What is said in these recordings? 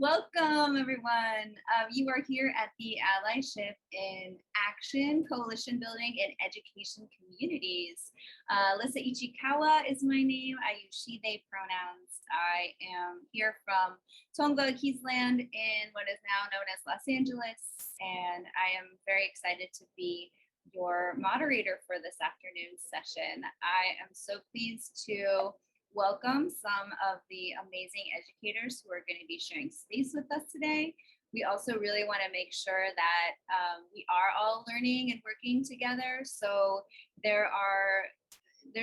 Welcome, everyone. You are here at the Allyship in Action, Coalition Building in Education Communities. Lisa Ichikawa is my name. I use she, they pronouns. I am here from Tonga, Keysland in what is now known as Los Angeles, and I am very excited to be your moderator for this afternoon session. I am so pleased to welcome some of the amazing educators who are going to be sharing space with us today. We also really want to make sure that we are all learning and working together. So there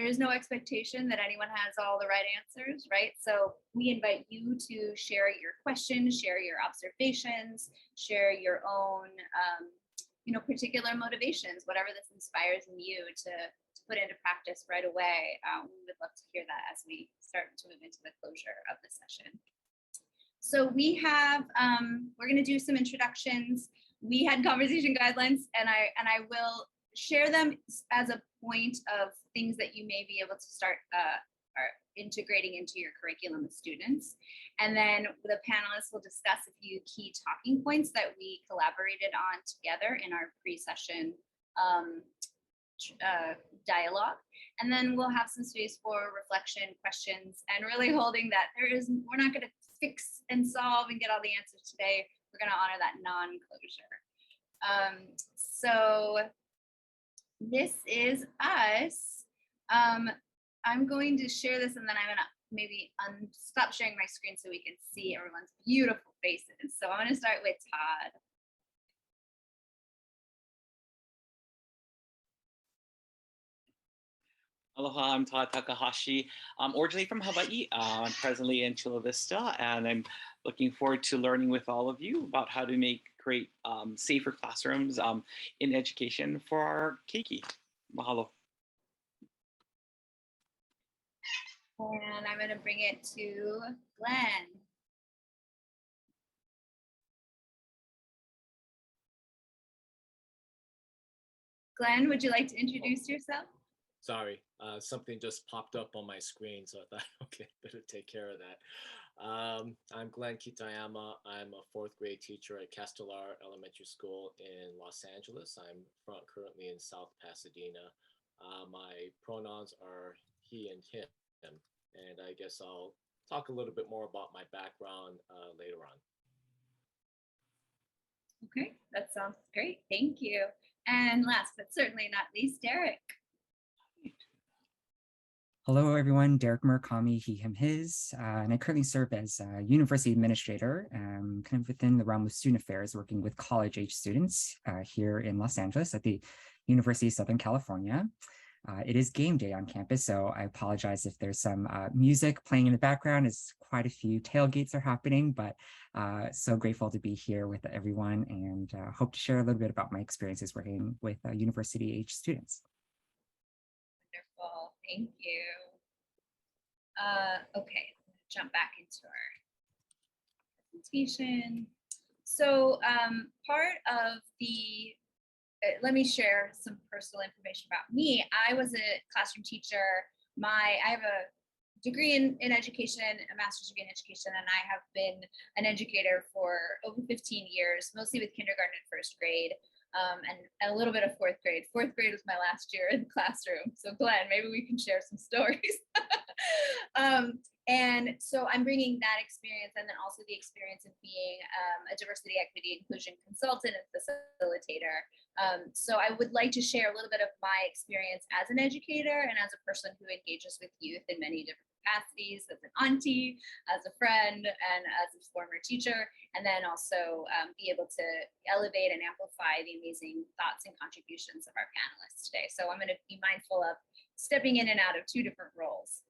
is no expectation that anyone has all the right answers, right? So we invite you to share your questions, share your observations, share your own particular motivations, whatever this inspires in you to put into practice right away. We would love to hear that as we start to move into the closure of the session. So we have, we're going to do some introductions. We had conversation guidelines, and I will share them as a point of things that you may be able to start integrating into your curriculum with students. And then the panelists will discuss a few key talking points that we collaborated on together in our pre-session dialogue. And then we'll have some space for reflection, questions, and really holding that we're not going to fix and solve and get all the answers today. We're going to honor that non-closure. So this is us. I'm going to share this, and then I'm going to maybe stop sharing my screen so we can see everyone's beautiful faces. So I'm going to start with Todd. Aloha, I'm Todd Takahashi. I'm originally from Hawaii. I'm presently in Chula Vista, and I'm looking forward to learning with all of you about how to make great, safer classrooms in education for our keiki. Mahalo. And I'm going to bring it to Glenn. Glenn, would you like to introduce yourself? Sorry, something just popped up on my screen, so I thought, okay, better take care of that. I'm Glenn Kitayama. I'm a fourth grade teacher at Castellar Elementary School in Los Angeles. I'm currently in South Pasadena. My pronouns are he and him, and I guess I'll talk a little bit more about my background later on. Okay, that sounds great. Thank you. And last but certainly not least, Derek. Hello, everyone. Derek Murakami, he, him, his, and I currently serve as a university administrator, kind of within the realm of student affairs, working with college-age students here in Los Angeles at the University of Southern California. It is game day on campus, so I apologize if there's some music playing in the background, as quite a few tailgates are happening, but so grateful to be here with everyone, and hope to share a little bit about my experiences working with university-age students. Wonderful, thank you. Okay, jump back into our presentation. So part of the, let me share some personal information about me. I was a classroom teacher. I have a degree in education, a master's degree in education, and I have been an educator for over 15 years, mostly with kindergarten and first grade. And a little bit of fourth grade. Fourth grade was my last year in the classroom. So Glenn, maybe we can share some stories. And so I'm bringing that experience, and then also the experience of being a diversity, equity, inclusion consultant and facilitator. So I would like to share a little bit of my experience as an educator and as a person who engages with youth in many different capacities, as an auntie, as a friend, and as a former teacher, and then also be able to elevate and amplify the amazing thoughts and contributions of our panelists today. So I'm going to be mindful of stepping in and out of two different roles.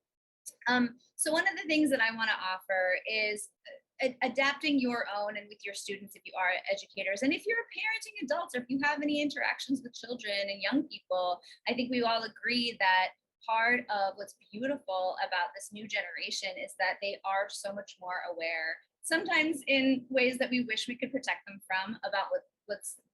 So one of the things that I want to offer is adapting your own and with your students if you are educators, and if you're parenting adults, or if you have any interactions with children and young people. I think we all agree that part of what's beautiful about this new generation is that they are so much more aware, sometimes in ways that we wish we could protect them from, about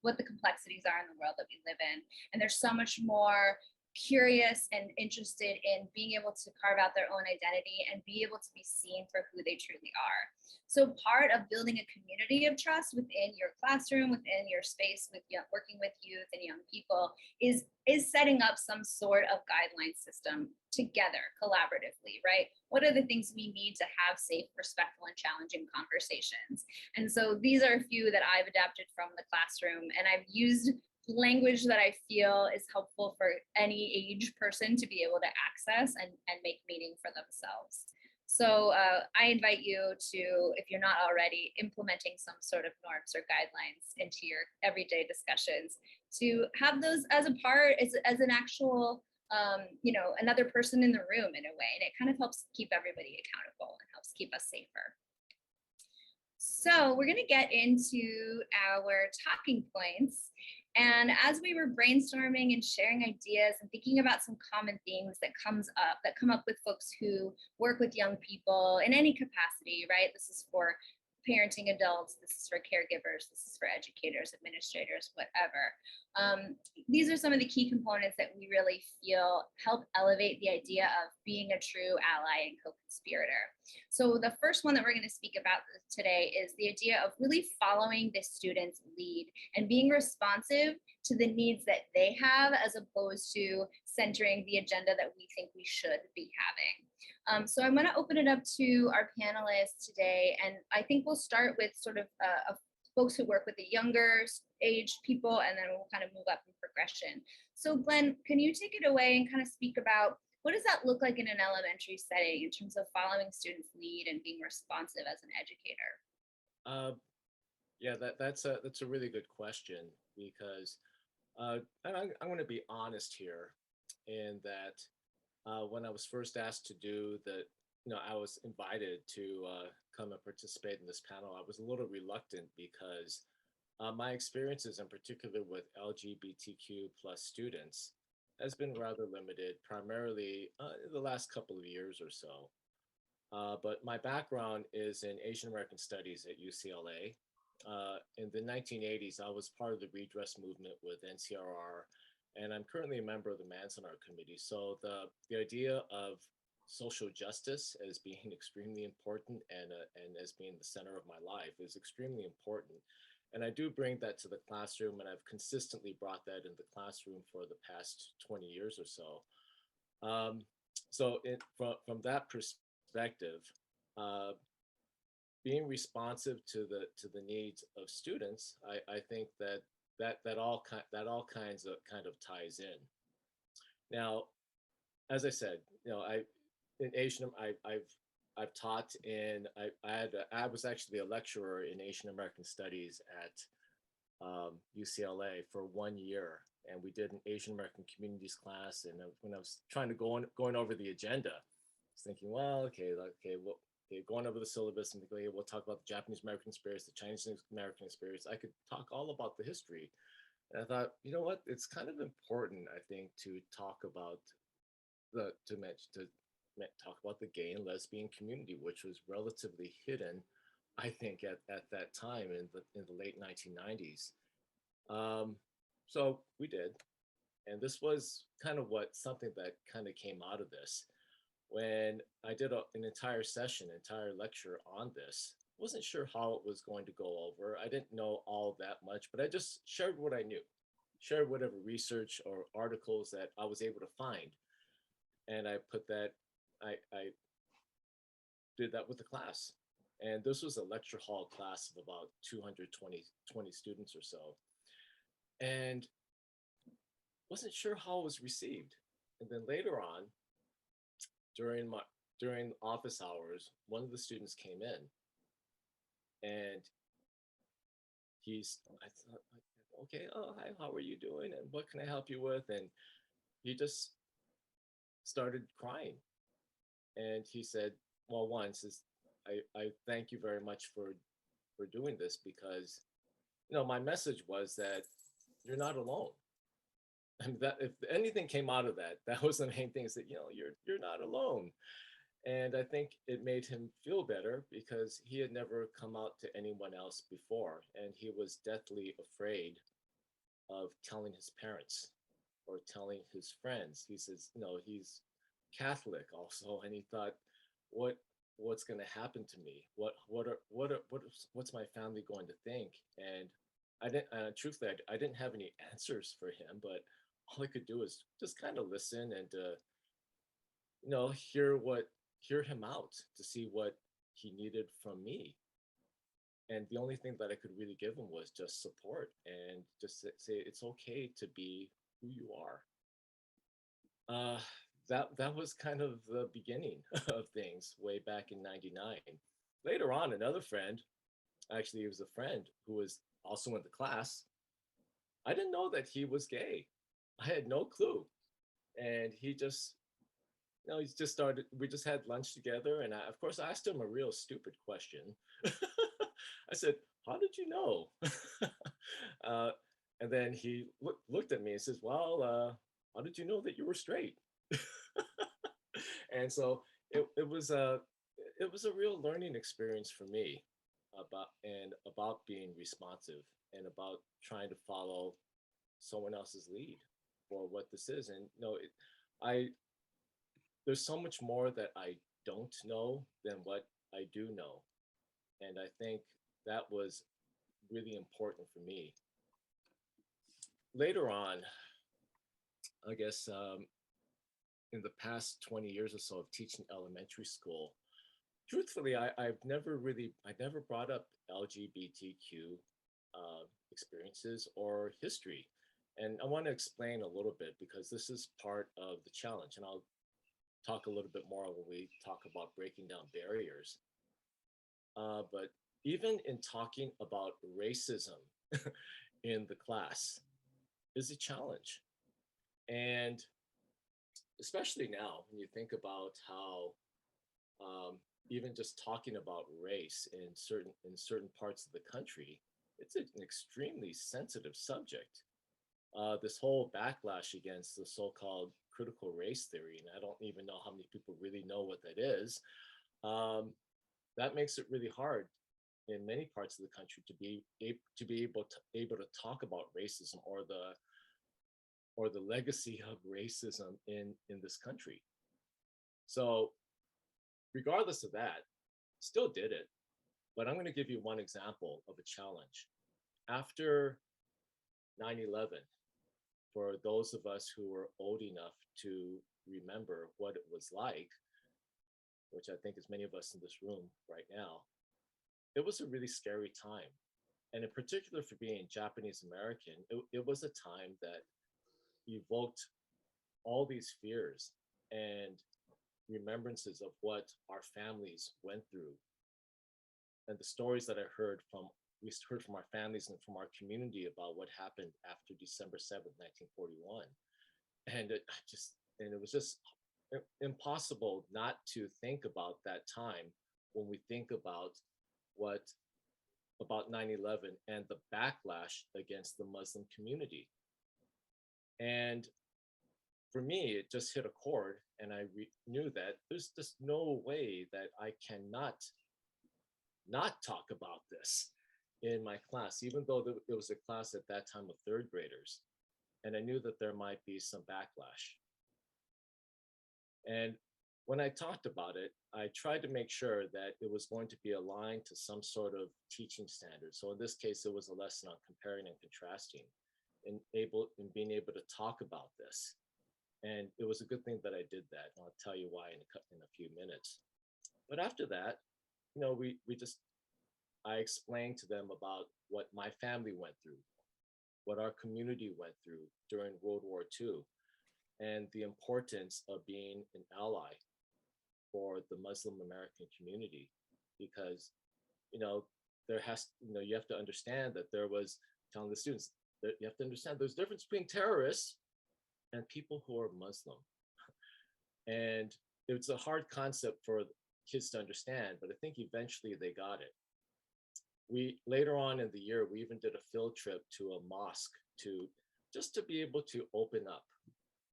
what the complexities are in the world that we live in. And there's so much more curious and interested in being able to carve out their own identity and be able to be seen for who they truly are. So part of building a community of trust within your classroom, within your space, working with youth and young people is setting up some sort of guideline system together collaboratively, right? What are the things we need to have safe, respectful, and challenging conversations? And so these are a few that I've adapted from the classroom, and I've used language that I feel is helpful for any age person to be able to access and make meaning for themselves. So I invite you to, if you're not already implementing some sort of norms or guidelines into your everyday discussions, to have those as a part, as an actual, another person in the room in a way. And it kind of helps keep everybody accountable and helps keep us safer. So we're going to get into our talking points. And as we were brainstorming and sharing ideas and thinking about some common themes that come up with folks who work with young people in any capacity, right? This is for parenting adults, this is for caregivers, this is for educators, administrators, whatever. These are some of the key components that we really feel help elevate the idea of being a true ally and co-conspirator. So the first one that we're going to speak about today is the idea of really following the student's lead and being responsive to the needs that they have, as opposed to centering the agenda that we think we should be having. So I'm going to open it up to our panelists today, and I think we'll start with sort of folks who work with the younger age people, and then we'll kind of move up in progression. So Glenn, can you take it away and kind of speak about what does that look like in an elementary setting in terms of following students' lead and being responsive as an educator? Yeah, that's a really good question, because I'm going to be honest here in that when I was first asked to do I was invited to come and participate in this panel, I was a little reluctant because my experiences in particular with LGBTQ plus students has been rather limited, primarily in the last couple of years or so. But my background is in Asian American Studies at UCLA. In the 1980s, I was part of the redress movement with NCRR, and I'm currently a member of the Manzanar Committee. So the idea of social justice as being extremely important and as being the center of my life is extremely important. And I do bring that to the classroom, and I've consistently brought that in the classroom for the past 20 years or so. From that perspective, being responsive to the needs of students, I think that all kinds of ties in. Now, as I said, in Asian, I've taught in, I was actually a lecturer in Asian American Studies at UCLA for 1 year, and we did an Asian American Communities class. And when I was trying to going over the agenda, I was thinking, well, going over the syllabus and we'll talk about the Japanese American experience, the Chinese American experience. I could talk all about the history. And I thought, you know what, it's kind of important, I think, to talk about talk about the gay and lesbian community, which was relatively hidden, I think, at that time in the late 1990s. So we did. And this was kind of something that kind of came out of this. When I did an entire lecture on this, wasn't sure how it was going to go over. I didn't know all that much, but I just shared what I knew, shared whatever research or articles that I was able to find. And I did that with the class. And this was a lecture hall class of about 220 students or so. And wasn't sure how it was received. And then later on, during office hours, one of the students came in, and I thought, okay, oh, hi, how are you doing? And what can I help you with? And he just started crying. And he said, well, I thank you very much for doing this, because, my message was that you're not alone. And that if anything came out of that, that was the main thing, is that, you're not alone. And I think it made him feel better, because he had never come out to anyone else before, and he was deathly afraid of telling his parents. or telling his friends. He says, he's Catholic also, and he thought, what what's going to happen to me? What's my family going to think? And I didn't, truthfully, I didn't have any answers for him, but all I could do is just kind of listen and hear him out to see what he needed from me. And the only thing that I could really give him was just support and just say it's okay to be who you are. That was kind of the beginning of things way back in '99. Later on, another friend, actually, he was a friend who was also in the class. I didn't know that he was gay. I had no clue, and he just, he just started. We just had lunch together, and of course, I asked him a real stupid question. I said, "How did you know?" uh, and then he looked at me and says, "Well, how did you know that you were straight?" And so it was a real learning experience for me about being responsive and about trying to follow someone else's lead for what this is. And I there's so much more that I don't know than what I do know, and I think that was really important for me. Later on, I guess in the past 20 years or so of teaching elementary school, truthfully, I never brought up LGBTQ experiences or history. And I want to explain a little bit because this is part of the challenge. And I'll talk a little bit more when we talk about breaking down barriers. But even in talking about racism in the class is a challenge. And especially now, when you think about how even just talking about race in certain parts of the country, it's an extremely sensitive subject. This whole backlash against the so-called critical race theory, and I don't even know how many people really know what that is. Um, that makes it really hard in many parts of the country to be able to talk about racism or the legacy of racism in this country. So regardless of that, still did it. But I'm going to give you one example of a challenge. After 9/11, for those of us who were old enough to remember what it was like, which I think is many of us in this room right now, it was a really scary time. And in particular, for being Japanese American, it was a time that evoked all these fears and remembrances of what our families went through and the stories that we heard from our families and from our community about what happened after December 7th, 1941. And it was just impossible not to think about that time when we think what about 9/11 and the backlash against the Muslim community. And for me, it just hit a chord, and I knew that there's just no way that I cannot not talk about this in my class, even though it was a class at that time of third graders. And I knew that there might be some backlash. And when I talked about it, I tried to make sure that it was going to be aligned to some sort of teaching standard. So in this case, it was a lesson on comparing and contrasting and being able to talk about this. And it was a good thing that I did that. And I'll tell you why in a few minutes. But after that, I explained to them about what my family went through, what our community went through during World War II, and the importance of being an ally for the Muslim American community. Because, you have to understand that telling the students, that you have to understand there's a difference between terrorists and people who are Muslim. And it's a hard concept for kids to understand, but I think eventually they got it. Later on in the year, we even did a field trip to a mosque just to be able to open up.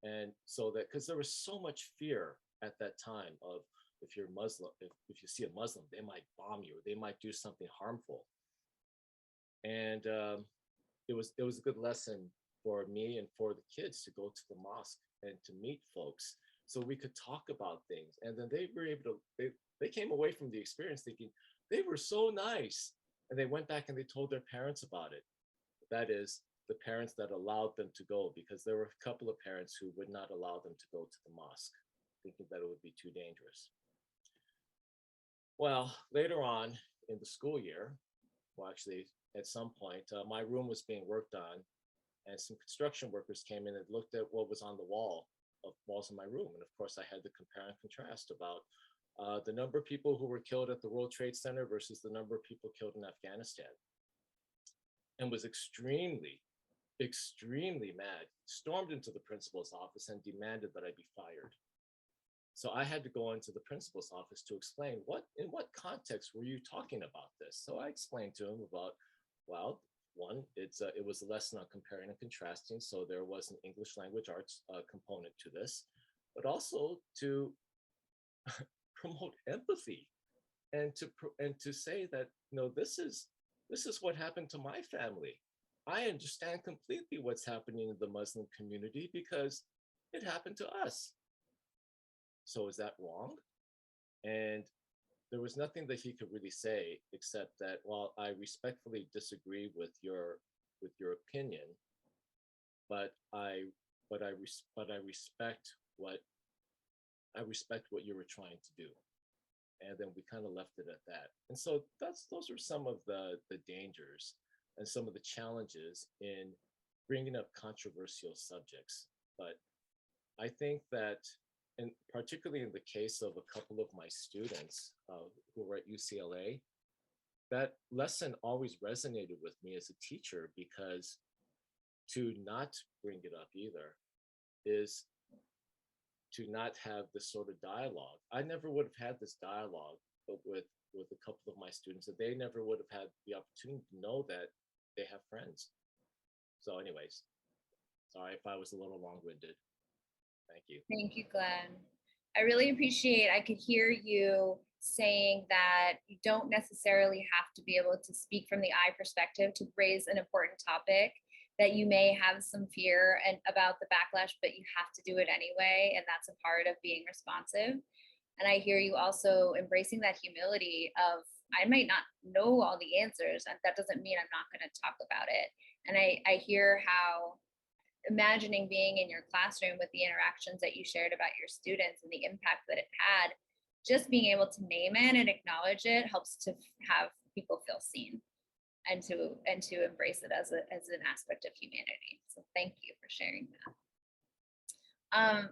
And so that, because there was so much fear at that time of, if you're Muslim, if you see a Muslim, they might bomb you, or they might do something harmful. And it was a good lesson for me and for the kids to go to the mosque and to meet folks so we could talk about things. And then they were able to, they came away from the experience thinking they were so nice. And they went back and they told their parents about it. That is, the parents that allowed them to go, because there were a couple of parents who would not allow them to go to the mosque, thinking that it would be too dangerous. Well, later on in the school year, well, actually, at some point, my room was being worked on, and some construction workers came in and looked at what was on the walls in my room. And of course, I had to compare and contrast about the number of people who were killed at the World Trade Center versus the number of people killed in Afghanistan, and was extremely mad, stormed into the principal's office and demanded that I be fired. So I had to go into the principal's office to explain in what context were you talking about this? So I explained to him about, well, one, it was a lesson on comparing and contrasting. So there was an English language arts component to this, but also to promote empathy and to say that, this is what happened to my family. I understand completely what's happening in the Muslim community because it happened to us. So is that wrong? And there was nothing that he could really say except that, well, I respectfully disagree with your opinion, but I respect what you were trying to do. And then we kind of left it at that. And so those are some of the dangers and some of the challenges in bringing up controversial subjects. But I think that, and particularly in the case of a couple of my students who were at UCLA, that lesson always resonated with me as a teacher, because to not bring it up either is to not have this sort of dialogue. I never would have had this dialogue with a couple of my students, and they never would have had the opportunity to know that they have friends. So anyways, sorry if I was a little long-winded. Thank you. Thank you, Glenn. I really appreciate, I could hear you saying that you don't necessarily have to be able to speak from the I perspective to raise an important topic, that you may have some fear about the backlash, but you have to do it anyway. And that's a part of being responsive. And I hear you also embracing that humility of, I might not know all the answers, and that doesn't mean I'm not going to talk about it. And I hear how imagining being in your classroom with the interactions that you shared about your students and the impact that it had, just being able to name it and acknowledge it helps to have people feel seen and to embrace it as an aspect of humanity. So thank you for sharing that.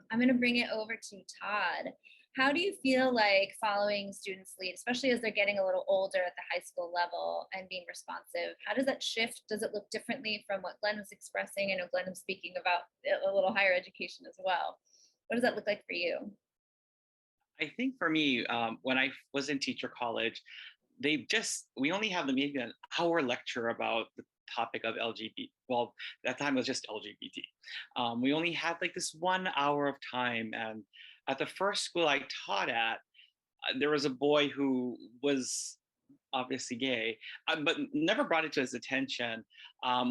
I'm going to bring it over to Todd. How do you feel like following students' lead, especially as they're getting a little older at the high school level and being responsive? How does that shift? Does it look differently from what Glenn was expressing? I know Glenn was speaking about a little higher education as well. What does that look like for you? I think for me, when I was in teacher college, we only have maybe an hour lecture about the topic of LGBT. Well, that time was just LGBT. We only had like this 1 hour of time. And at the first school I taught at, there was a boy who was obviously gay, but never brought it to his attention.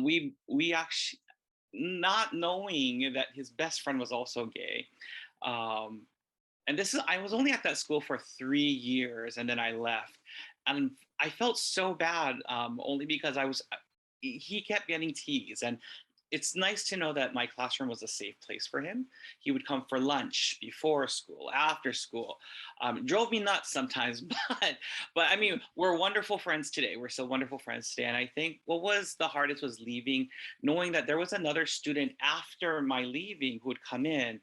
We actually, not knowing that his best friend was also gay. And I was only at that school for 3 years, and then I left. And I felt so bad, only because he kept getting teased. And it's nice to know that my classroom was a safe place for him. He would come for lunch, before school, after school. Drove me nuts sometimes, but I mean, we're wonderful friends today. We're still wonderful friends today. And I think what was the hardest was leaving, knowing that there was another student after my leaving who would come in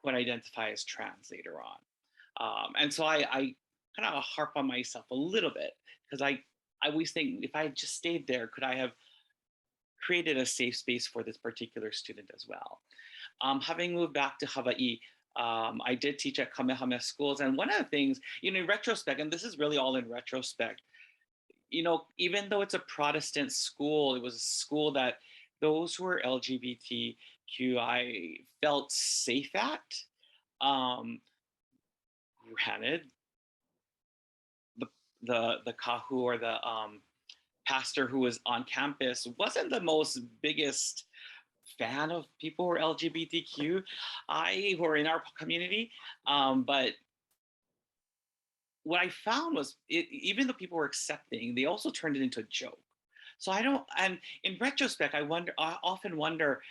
who would identify as trans later on. And so I kind of harp on myself a little bit, because I always think, if I had just stayed there, could I have created a safe space for this particular student as well? Having moved back to Hawaii, I did teach at Kamehameha schools. And one of the things, in retrospect, and this is really all in retrospect, even though it's a Protestant school, it was a school that those who were LGBTQI felt safe at. Granted, the kahu, or the pastor who was on campus, wasn't the most biggest fan of people who are LGBTQ, who are in our community. But what I found was, even though people were accepting, they also turned it into a joke. So I don't, and in retrospect, I often wonder,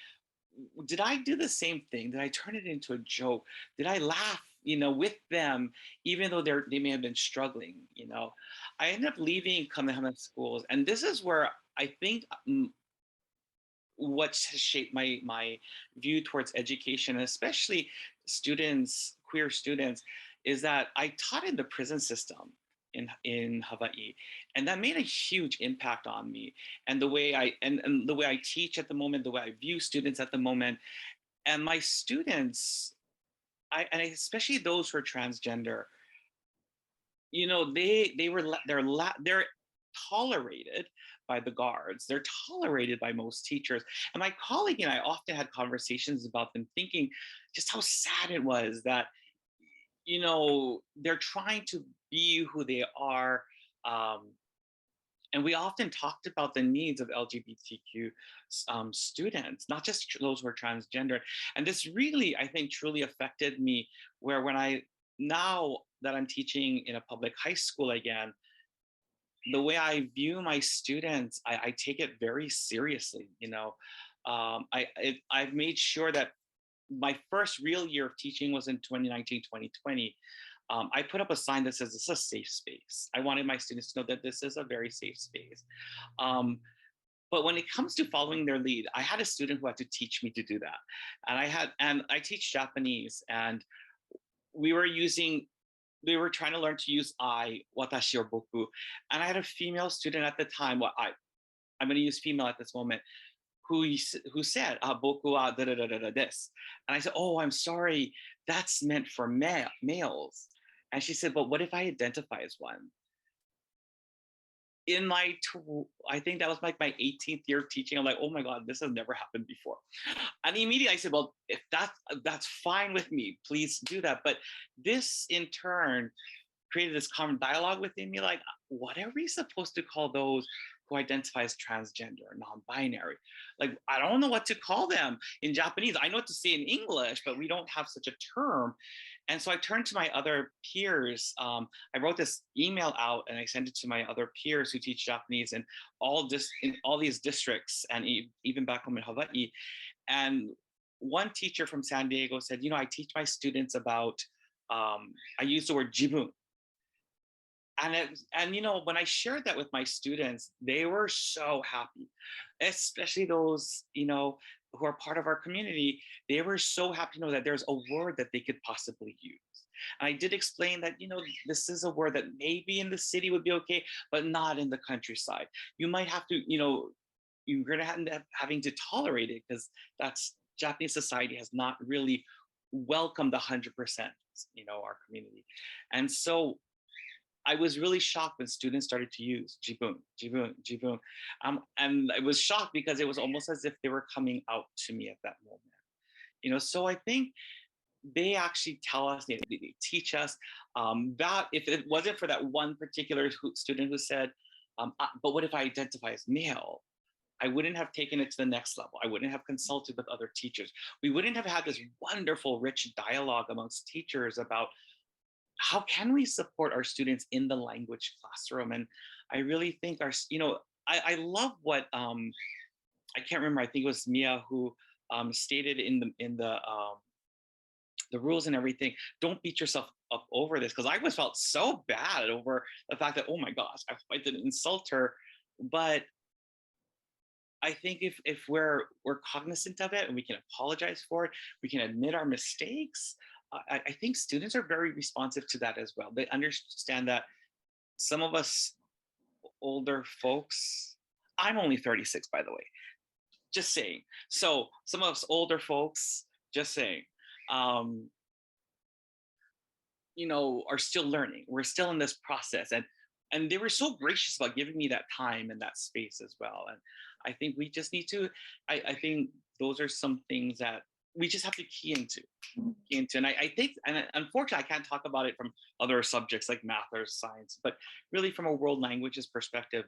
did I do the same thing? Did I turn it into a joke? Did I laugh, with them, even though they may have been struggling? I ended up leaving Kamehameha schools, and this is where I think what has shaped my view towards education, especially students, queer students, is that I taught in the prison system in Hawaii, and that made a huge impact on me and the way and the way I teach at the moment, the way I view students at the moment, and my students, and especially those who are transgender, they're tolerated by the guards. They're tolerated by most teachers. And my colleague and I often had conversations about them, thinking just how sad it was that, they're trying to be who they are. And we often talked about the needs of LGBTQ students, not just those who are transgender. And this really, I think, truly affected me, where now that I'm teaching in a public high school again, the way I view my students, I take it very seriously. I've made sure that my first real year of teaching was in 2019, 2020. I put up a sign that says, "This is a safe space." I wanted my students to know that this is a very safe space. But when it comes to following their lead, I had a student who had to teach me to do that. And I teach Japanese, and we were trying to learn to use watashi, or boku. And I had a female student at the time, I'm going to use female at this moment, who said, boku wa da da da da this. And I said, "Oh, I'm sorry, that's meant for males." And she said, "But what if I identify as one?" I think that was like my 18th year of teaching. I'm like, "Oh my God, this has never happened before." And immediately I said, "Well, if that's fine with me, please do that." But this in turn created this common dialogue within me, like, what are we supposed to call those who identify as transgender or non-binary? Like, I don't know what to call them in Japanese. I know what to say in English, but we don't have such a term. And so I turned to my other peers. I wrote this email out and I sent it to my other peers who teach Japanese in all these districts, and even back home in Hawaii. And one teacher from San Diego said, "I teach my students about," I use the word jibun. And when I shared that with my students, they were so happy, especially those, who are part of our community. They were so happy to know that there's a word that they could possibly use. And I did explain that, this is a word that maybe in the city would be okay, but not in the countryside. You might have to, you're going to end up having to tolerate it, because Japanese society has not really welcomed 100%, our community. And so I was really shocked when students started to use jibun, jibun, jibun. And I was shocked because it was almost as if they were coming out to me at that moment. So I think they actually tell us, they teach us, that if it wasn't for that one particular student who said, "But what if I identify as male?" I wouldn't have taken it to the next level. I wouldn't have consulted with other teachers. We wouldn't have had this wonderful, rich dialogue amongst teachers about how can we support our students in the language classroom. And I really think I love what I can't remember, I think it was Mia who stated in the rules and everything. Don't beat yourself up over this, because I was felt so bad over the fact that, oh my gosh, I didn't insult her. But I think if we're cognizant of it and we can apologize for it, we can admit our mistakes. I think students are very responsive to that as well. They understand that some of us older folks, I'm only 36, by the way, just saying. So some of us older folks, just saying, are still learning. We're still in this process. And they were so gracious about giving me that time and that space as well. And I think we just need to, I think those are some things that we just have to key into. And I think, and unfortunately, I can't talk about it from other subjects like math or science, but really from a world languages perspective,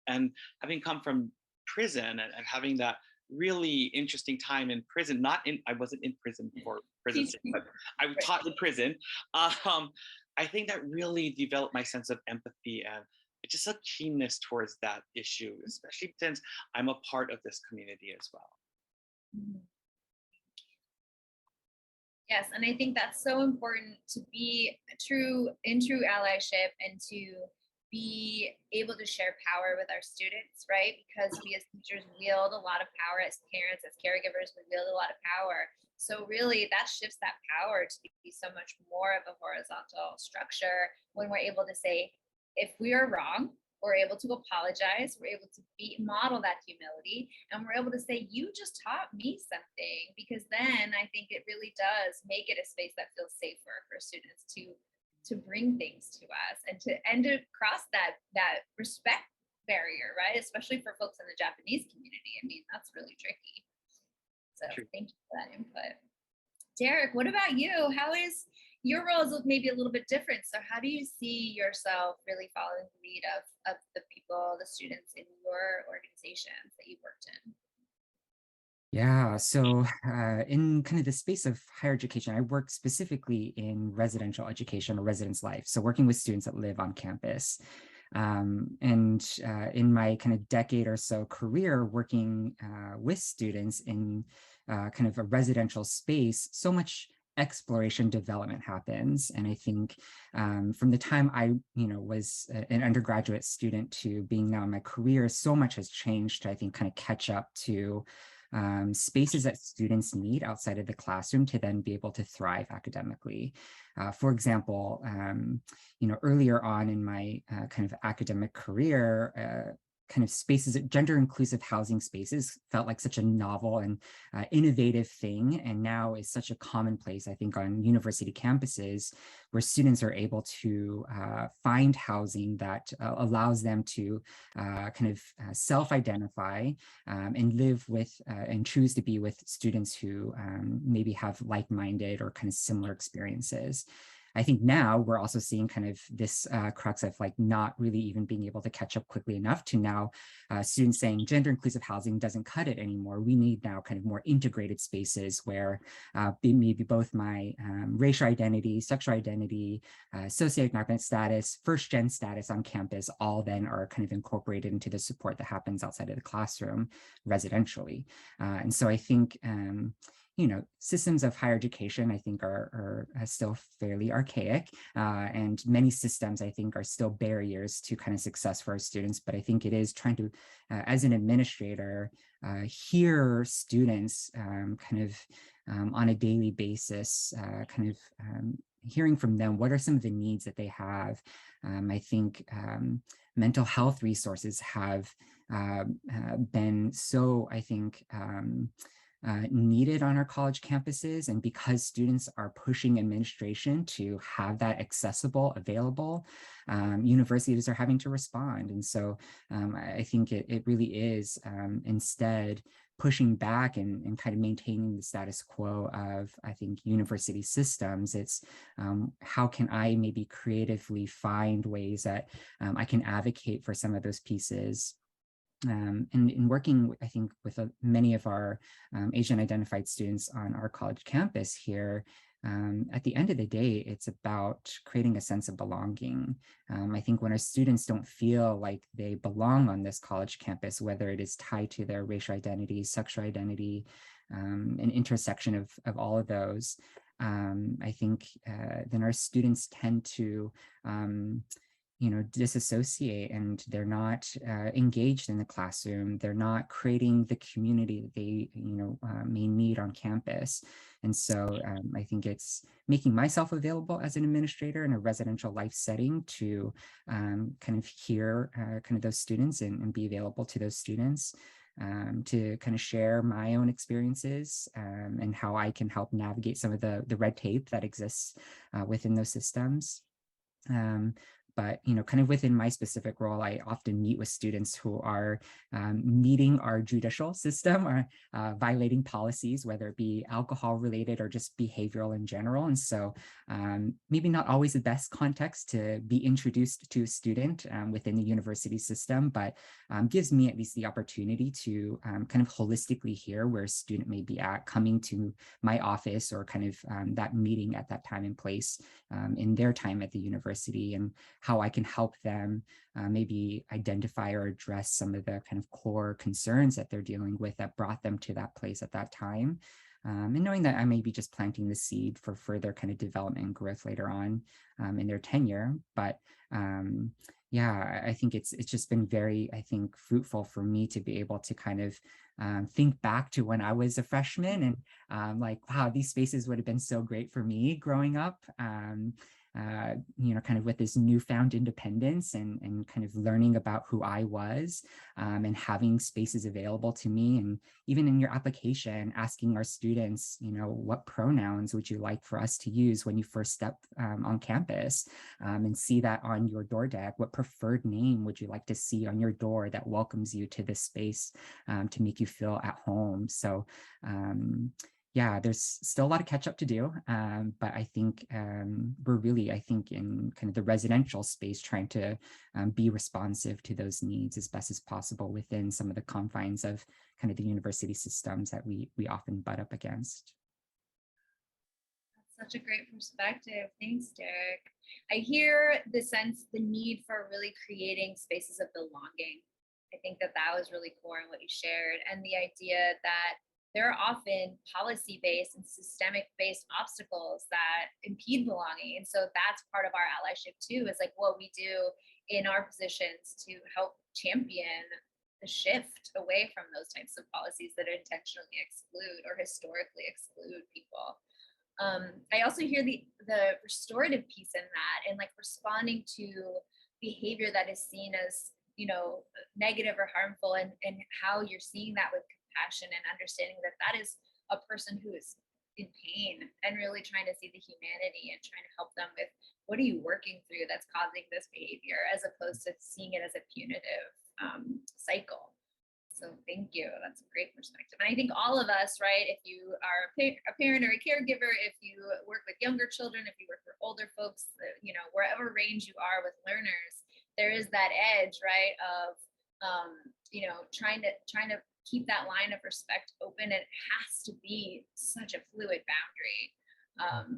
and having come from prison and having that really interesting time in prison. I wasn't in prison for prison, but I was taught in prison. I think that really developed my sense of empathy and just a keenness towards that issue, especially since I'm a part of this community as well. Mhm. Yes, and I think that's so important to be true allyship and to be able to share power with our students, right? Because we as teachers wield a lot of power, as parents, as caregivers, we wield a lot of power. So really that shifts that power to be so much more of a horizontal structure when we're able to say, if we are wrong, we're able to apologize, we're able to model that humility, and we're able to say, you just taught me something, because then I think it really does make it a space that feels safer for students to bring things to us and to cross that respect barrier, right? Especially for folks in the Japanese community. I mean, that's really tricky. So thank you for that input. Derek, what about you? How is your role is maybe a little bit different. So how do you see yourself really following the lead of the people, the students in your organizations that you've worked in? Yeah, so in kind of the space of higher education, I work specifically in residential education or residence life. So working with students that live on campus. And in my kind of decade or so career working with students in kind of a residential space, so much exploration development happens. And I think from the time I, was an undergraduate student to being now in my career, so much has changed to, I think, kind of catch up to spaces that students need outside of the classroom to then be able to thrive academically. For example, earlier on in my kind of academic career, kind of spaces, gender inclusive housing spaces felt like such a novel and innovative thing, and now is such a commonplace, I think, on university campuses where students are able to find housing that allows them to kind of self-identify and live with and choose to be with students who maybe have like-minded or kind of similar experiences. I think now we're also seeing kind of this crux of like not really even being able to catch up quickly enough to now students saying gender inclusive housing doesn't cut it anymore. We need now kind of more integrated spaces where maybe both my racial identity, sexual identity, socioeconomic status, first gen status on campus all then are kind of incorporated into the support that happens outside of the classroom residentially. And so I think systems of higher education, I think, are still fairly archaic, and many systems, I think, are still barriers to kind of success for our students. But I think it is trying to, as an administrator, hear students kind of on a daily basis, hearing from them what are some of the needs that they have. I think mental health resources have been so, I think, needed on our college campuses. And because students are pushing administration to have that accessible, available, universities are having to respond. And so I think it really is instead pushing back and kind of maintaining the status quo of, I think, university systems. It's how can I maybe creatively find ways that I can advocate for some of those pieces. And in working, I think, with many of our Asian identified students on our college campus here, at the end of the day, it's about creating a sense of belonging. I think when our students don't feel like they belong on this college campus, whether it is tied to their racial identity, sexual identity, an intersection of all of those, I think then our students tend to disassociate, and they're not engaged in the classroom. They're not creating the community that they, may need on campus. And so I think it's making myself available as an administrator in a residential life setting to kind of hear kind of those students and be available to those students, to kind of share my own experiences and how I can help navigate some of the red tape that exists within those systems. But, kind of within my specific role, I often meet with students who are meeting our judicial system or violating policies, whether it be alcohol related or just behavioral in general. And so maybe not always the best context to be introduced to a student within the university system, but gives me at least the opportunity to kind of holistically hear where a student may be at, coming to my office or kind of that meeting at that time and place in their time at the university, and how I can help them maybe identify or address some of the kind of core concerns that they're dealing with that brought them to that place at that time. And knowing that I may be just planting the seed for further kind of development and growth later on in their tenure. But yeah, I think it's just been very, I think, fruitful for me to be able to kind of think back to when I was a freshman and like, wow, these spaces would have been so great for me growing up. Kind of with this newfound independence and kind of learning about who I was and having spaces available to me. And even in your application, asking our students, what pronouns would you like for us to use when you first step on campus, and see that on your door deck. What preferred name would you like to see on your door that welcomes you to this space to make you feel at home? So yeah, there's still a lot of catch up to do, but I think we're really, I think, in kind of the residential space, trying to be responsive to those needs as best as possible within some of the confines of kind of the university systems that we often butt up against. That's such a great perspective. Thanks, Derek. I hear the need for really creating spaces of belonging. I think that was really core in what you shared, and the idea that there are often policy-based and systemic-based obstacles that impede belonging. And so that's part of our allyship too, is like what we do in our positions to help champion the shift away from those types of policies that intentionally exclude or historically exclude people. I also hear the restorative piece in that, and like responding to behavior that is seen as, negative or harmful, and how you're seeing that with compassion and understanding that that is a person who is in pain, and really trying to see the humanity and trying to help them with what are you working through that's causing this behavior, as opposed to seeing it as a punitive cycle. So thank you. That's a great perspective. And I think all of us, right, if you are a parent or a caregiver, if you work with younger children, if you work for older folks, wherever range you are with learners, there is that edge, right, of trying to keep that line of respect open. It has to be such a fluid boundary,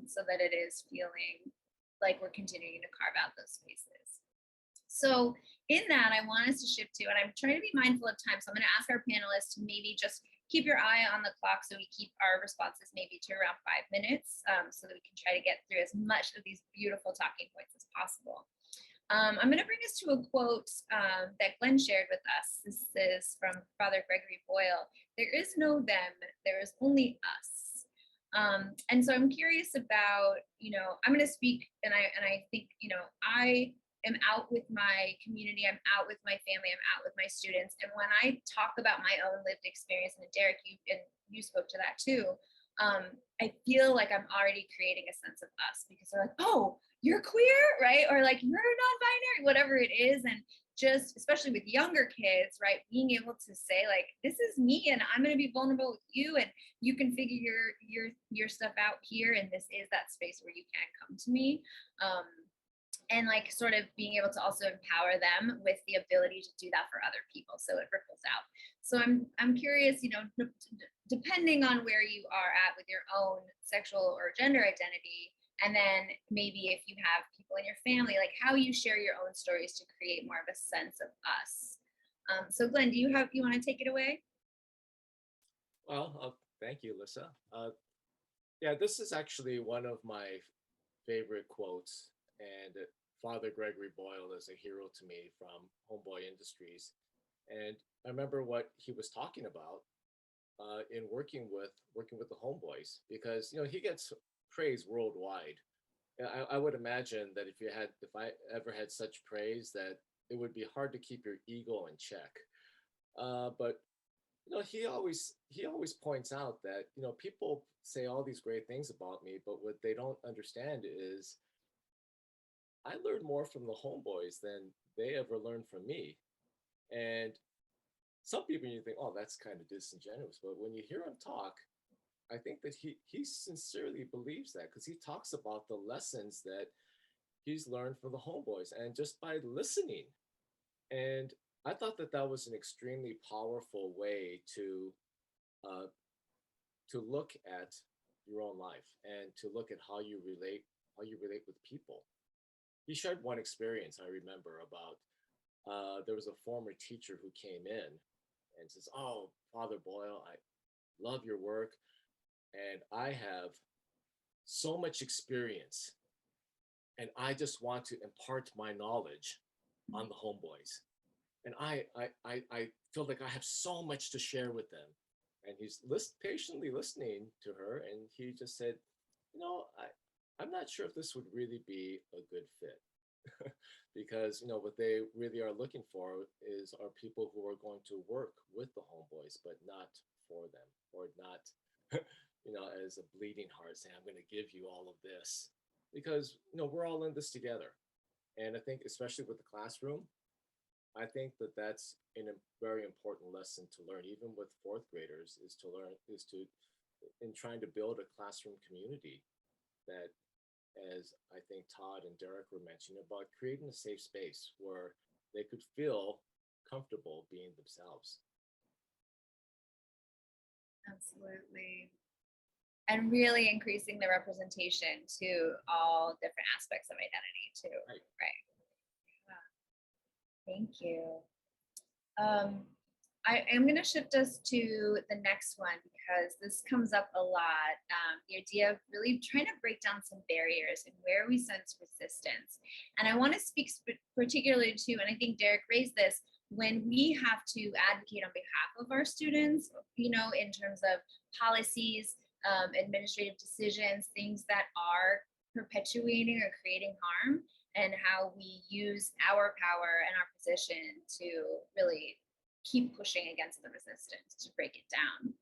so that it is feeling like we're continuing to carve out those spaces. So in that, I want us to shift to, and I'm trying to be mindful of time, so I'm going to ask our panelists to maybe just keep your eye on the clock, so we keep our responses maybe to around 5 minutes, so that we can try to get through as much of these beautiful talking points as possible. I'm going to bring us to a quote that Glenn shared with us. This is from Father Gregory Boyle. There is no them, there is only us. And so I'm curious about, I'm going to speak, and I think, I am out with my community, I'm out with my family, I'm out with my students. And when I talk about my own lived experience, and Derek, you spoke to that too, I feel like I'm already creating a sense of us, because they're like, oh, you're queer, right? Or like, you're non-binary, whatever it is. And just, especially with younger kids, right, being able to say like, this is me, and I'm going to be vulnerable with you, and you can figure your stuff out here, and this is that space where you can come to me. And like sort of being able to also empower them with the ability to do that for other people, so it ripples out. So I'm curious, depending on where you are at with your own sexual or gender identity, and then maybe if you have people in your family, like how you share your own stories to create more of a sense of us. So Glenn, do you want to take it away? Well, thank you, Lisa. Yeah, this is actually one of my favorite quotes, and Father Gregory Boyle is a hero to me from Homeboy Industries. And I remember what he was talking about in working with the Homeboys, because he gets praise worldwide. I would imagine that if I ever had such praise, that it would be hard to keep your ego in check. But he always points out that people say all these great things about me, but what they don't understand is I learned more from the homeboys than they ever learned from me. And some people you think, oh, that's kind of disingenuous. But when you hear him talk, I think that he sincerely believes that because he talks about the lessons that he's learned from the homeboys and just by listening. And I thought that that was an extremely powerful way uh, to look at your own life and to look at how you relate with people. He shared one experience I remember about there was a former teacher who came in and says, "Oh, Father Boyle, I love your work, and I have so much experience, and I just want to impart my knowledge on the homeboys. And I feel like I have so much to share with them." And he's patiently listening to her, and he just said, "You know, I'm not sure if this would really be a good fit." Because what they really are looking for are people who are going to work with the homeboys but not for them, or not as a bleeding heart saying, "I'm going to give you all of this," because we're all in this together. And I think especially with the classroom, I think that that's a very important lesson to learn, even with fourth graders, is to in trying to build a classroom community that, as I think Todd and Derek were mentioning, about creating a safe space where they could feel comfortable being themselves. Absolutely. And really increasing the representation to all different aspects of identity too. Right. Right. Yeah. Thank you. I am going to shift us to the next one because this comes up a lot. The idea of really trying to break down some barriers and where we sense resistance. And I want to speak particularly to, and I think Derek raised this, when we have to advocate on behalf of our students, in terms of policies, administrative decisions, things that are perpetuating or creating harm, and how we use our power and our position to really keep pushing against the resistance to break it down.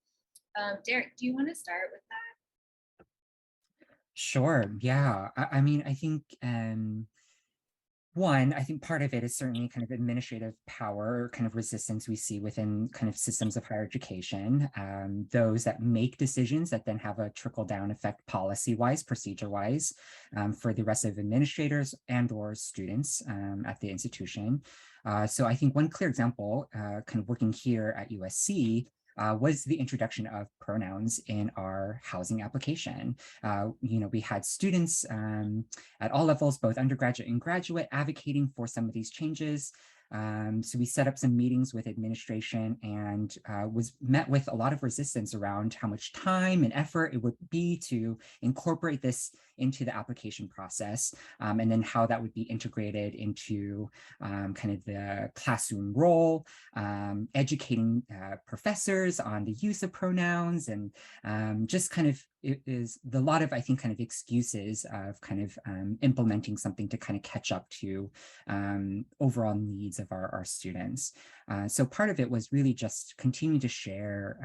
Derek, do you want to start with that? Sure. Yeah. I mean, I think one, I think part of it is certainly kind of administrative power, kind of resistance we see within kind of systems of higher education, those that make decisions that then have a trickle down effect policy-wise, procedure-wise, for the rest of administrators and or students at the institution. So I think one clear example, kind of working here at USC, was the introduction of pronouns in our housing application. We had students at all levels, both undergraduate and graduate, advocating for some of these changes. So we set up some meetings with administration and was met with a lot of resistance around how much time and effort it would be to incorporate this into the application process, and then how that would be integrated into kind of the classroom role, educating professors on the use of pronouns, and just kind of it is a lot of, I think, kind of excuses of kind of implementing something to kind of catch up to overall needs of our students. So part of it was really just continuing to share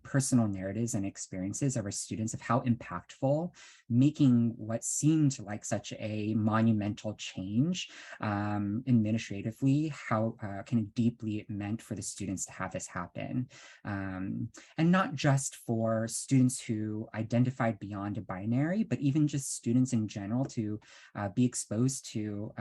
personal narratives and experiences of our students of how impactful making what seemed like such a monumental change administratively, how kind of deeply it meant for the students to have this happen. And not just for students who identified beyond a binary, but even just students in general to be exposed to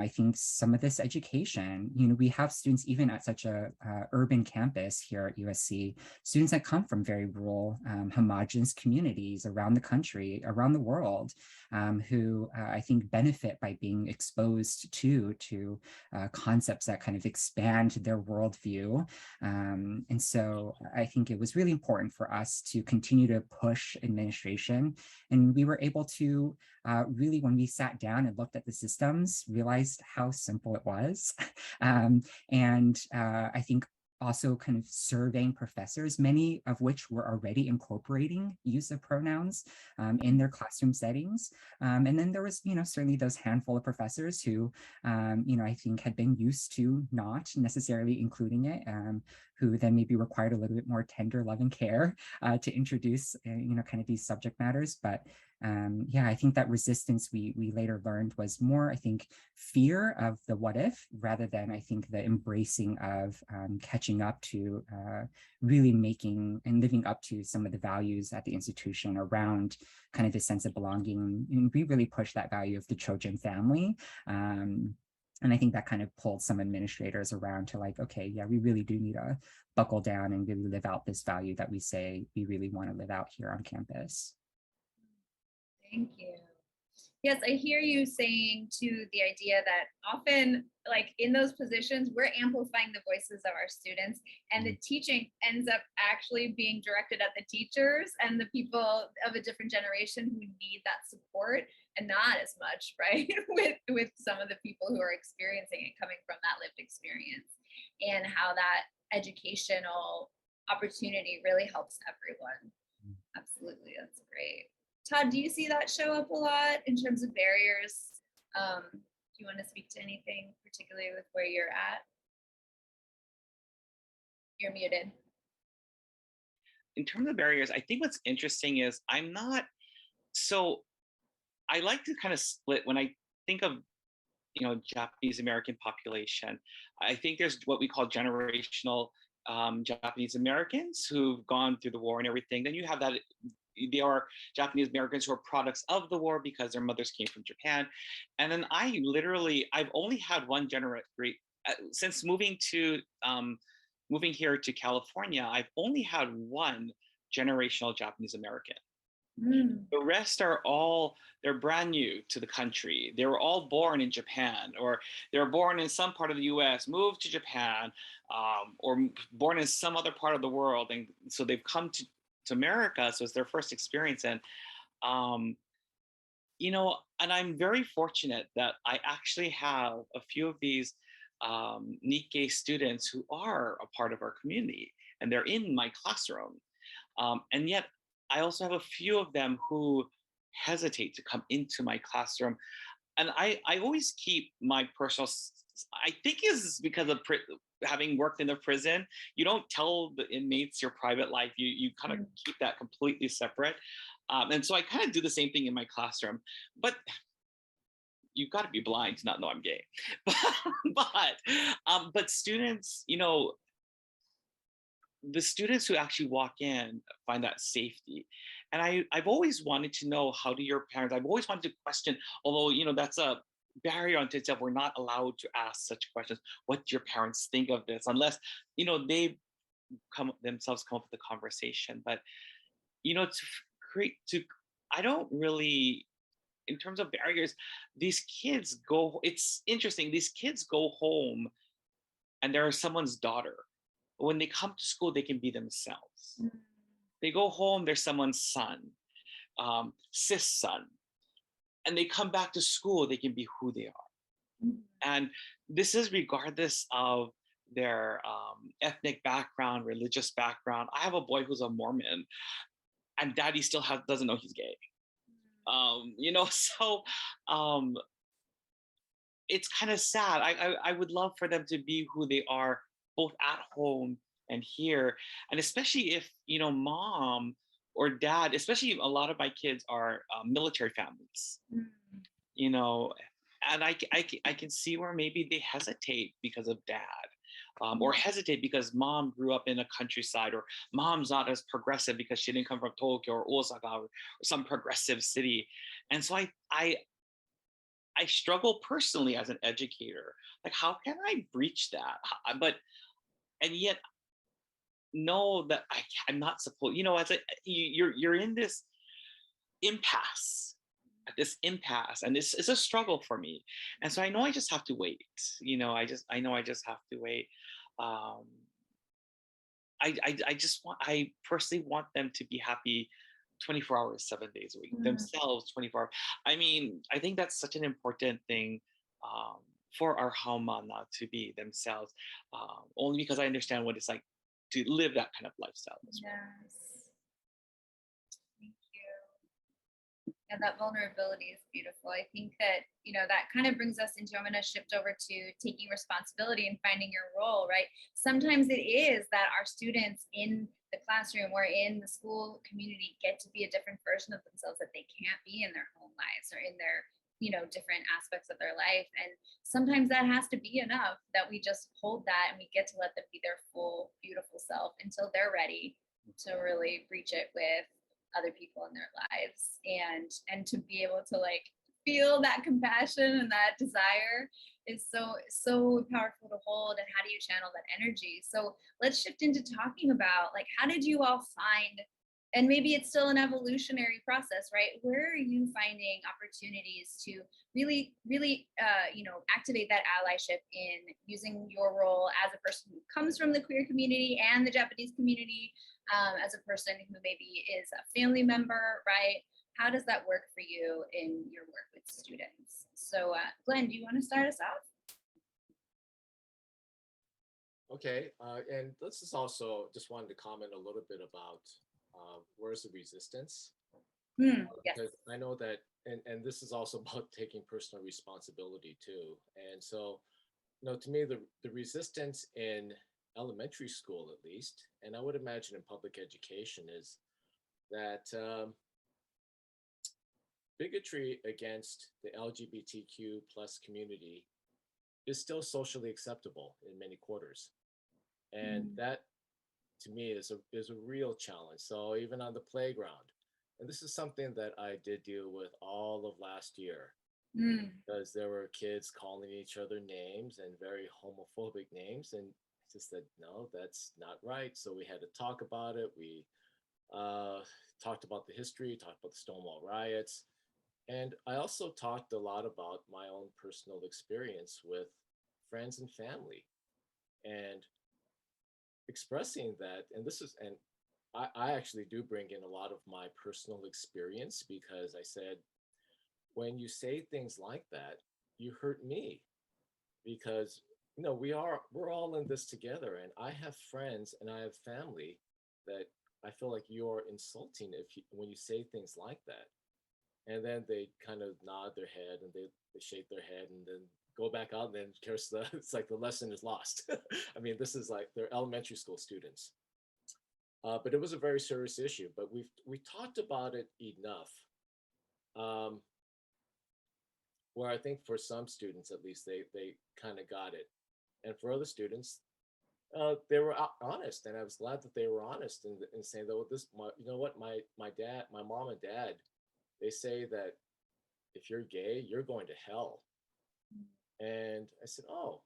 I think some of this education, we have students even at such a urban campus here at USC, students that come from very rural, homogenous communities around the country, around the world, who I think benefit by being exposed to concepts that kind of expand their worldview. And so I think it was really important for us to continue to push administration. And we were able to really, when we sat down and looked at the systems, realized how simple it was. I think also kind of surveying professors, many of which were already incorporating use of pronouns in their classroom settings. And then there was, certainly those handful of professors who, I think had been used to not necessarily including it, who then maybe required a little bit more tender love and care to introduce, kind of these subject matters. But Yeah, I think that resistance we later learned was more, I think, fear of the what if rather than, I think, the embracing of catching up to really making and living up to some of the values at the institution around kind of this sense of belonging. And we really pushed that value of the Trojan family. And I think that kind of pulled some administrators around to like, okay, yeah, we really do need to buckle down and really live out this value that we say we really want to live out here on campus. Thank you. Yes, I hear you saying too the idea that often, like in those positions, we're amplifying the voices of our students, and the teaching ends up actually being directed at the teachers and the people of a different generation who need that support, and not as much, right, with some of the people who are experiencing it coming from that lived experience, and how that educational opportunity really helps everyone. Absolutely, that's great. Todd, do you see that show up a lot in terms of barriers? Do you want to speak to anything, particularly with where you're at? You're muted. In terms of barriers, I think what's interesting is I like to kind of split when I think of, Japanese American population. I think there's what we call generational Japanese Americans who've gone through the war and everything. Then you have that they are Japanese Americans who are products of the war because their mothers came from Japan. And then I've only had one generation since moving here to California. I've only had one generational Japanese American. The rest they're brand new to the country. They were all born in Japan, or they were born in some part of the US, moved to Japan, or born in some other part of the world. And so they've come to America, so it's their first experience. And and I'm very fortunate that I actually have a few of these Nikkei students who are a part of our community, and they're in my classroom. And yet I also have a few of them who hesitate to come into my classroom. And I always keep my personal, I think is because of having worked in the prison, you don't tell the inmates your private life. You kind of keep that completely separate. And so I kind of do the same thing in my classroom. But you've got to be blind to not know I'm gay. But students, the students who actually walk in find that safety. And I've always wanted to know, how do your parents, I've always wanted to question, although, that's a barrier unto itself. We're not allowed to ask such questions. What do your parents think of this? Unless, they come up with the conversation. But, I don't really, in terms of barriers, it's interesting. These kids go home and they're someone's daughter. But when they come to school, they can be themselves. They go home, they're someone's son, cis son. And they come back to school, they can be who they are. And this is regardless of their ethnic background, religious background. I have a boy who's a Mormon, and daddy still doesn't know he's gay. So it's kind of sad. I would love for them to be who they are, both at home and here. And especially if, mom or dad, especially a lot of my kids are military families, and I can see where maybe they hesitate because of dad. Or hesitate because mom grew up in a countryside, or mom's not as progressive because she didn't come from Tokyo or Osaka or some progressive city. And so I struggle personally as an educator. Like, how can I breach that? And yet know that I'm not supposed, you're in this impasse, and it's a struggle for me. And so I know I just have to wait. I know I just have to wait. I personally want them to be happy 24 hours, 7 days a week, themselves 24 hours. I mean, I think that's such an important thing for our haumana to be themselves, only because I understand what it's like to live that kind of lifestyle as well. Yes. Thank you. Yeah, that vulnerability is beautiful. I think that, that kind of brings us into, I'm going to shift over to taking responsibility and finding your role, right? Sometimes it is that our students in the classroom or in the school community get to be a different version of themselves that they can't be in their home lives or in their, different aspects of their life. And sometimes that has to be enough that we just hold that and we get to let them be their full, beautiful self until they're ready to really reach it with other people in their lives, and to be able to like feel that compassion and that desire is so powerful to hold. And how do you channel that energy? So let's shift into talking about like, how did you all find, and maybe it's still an evolutionary process, right? Where are you finding opportunities to really activate that allyship in using your role as a person who comes from the queer community and the Japanese community, as a person who maybe is a family member, right? How does that work for you in your work with students? So Glenn, do you want to start us off? Okay, and this is also just wanted to comment a little bit about where's the resistance? Yes. Because I know that, and this is also about taking personal responsibility too. And so, to me, the resistance in elementary school, at least, and I would imagine in public education, is that bigotry against the LGBTQ plus community is still socially acceptable in many quarters. And that to me is a real challenge. So even on the playground, and this is something that I did deal with all of last year, because there were kids calling each other names and very homophobic names, and I just said, no, that's not right. So we had to talk about it. We talked about the history, talked about the Stonewall riots, and I also talked a lot about my own personal experience with friends and family, and expressing that. And this is, and I actually do bring in a lot of my personal experience, because I said, when you say things like that, you hurt me, because we're all in this together, and I have friends and I have family that I feel like you're insulting when you say things like that. And then they kind of nod their head, and they shake their head, and then go back out, and then of course it's like the lesson is lost. I mean, this is like they're elementary school students. But it was a very serious issue, but we talked about it enough, um, where I think for some students at least they kind of got it, and for other students they were honest, and I was glad that they were honest and saying that, well, you know what, my mom and dad, they say that if you're gay, you're going to hell. And I said, oh.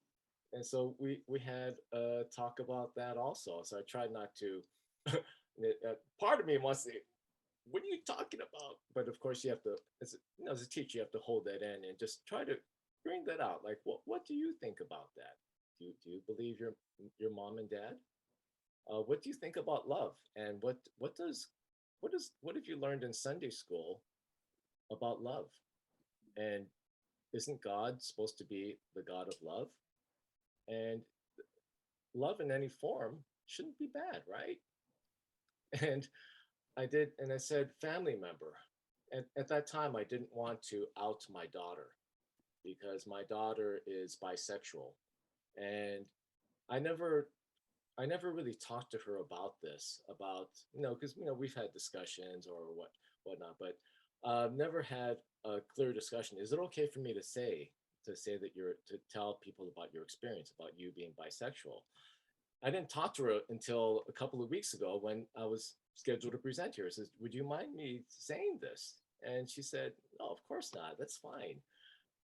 And so we had a talk about that also. So I tried not to, part of me wants to, what are you talking about? But of course you have to, as a teacher, you have to hold that in and just try to bring that out. Like, what do you think about that? Do you believe your mom and dad? What do you think about love? And what have you learned in Sunday school about love? And isn't God supposed to be the God of love? And love in any form shouldn't be bad, right? And I said family member. And at that time, I didn't want to out my daughter, because my daughter is bisexual. And I never really talked to her about this, because we've had discussions or whatnot, but never had a clear discussion. Is it okay for me to say that to tell people about your experience about you being bisexual? I didn't talk to her until a couple of weeks ago when I was scheduled to present here. I says, would you mind me saying this? And she said, no, of course not. That's fine.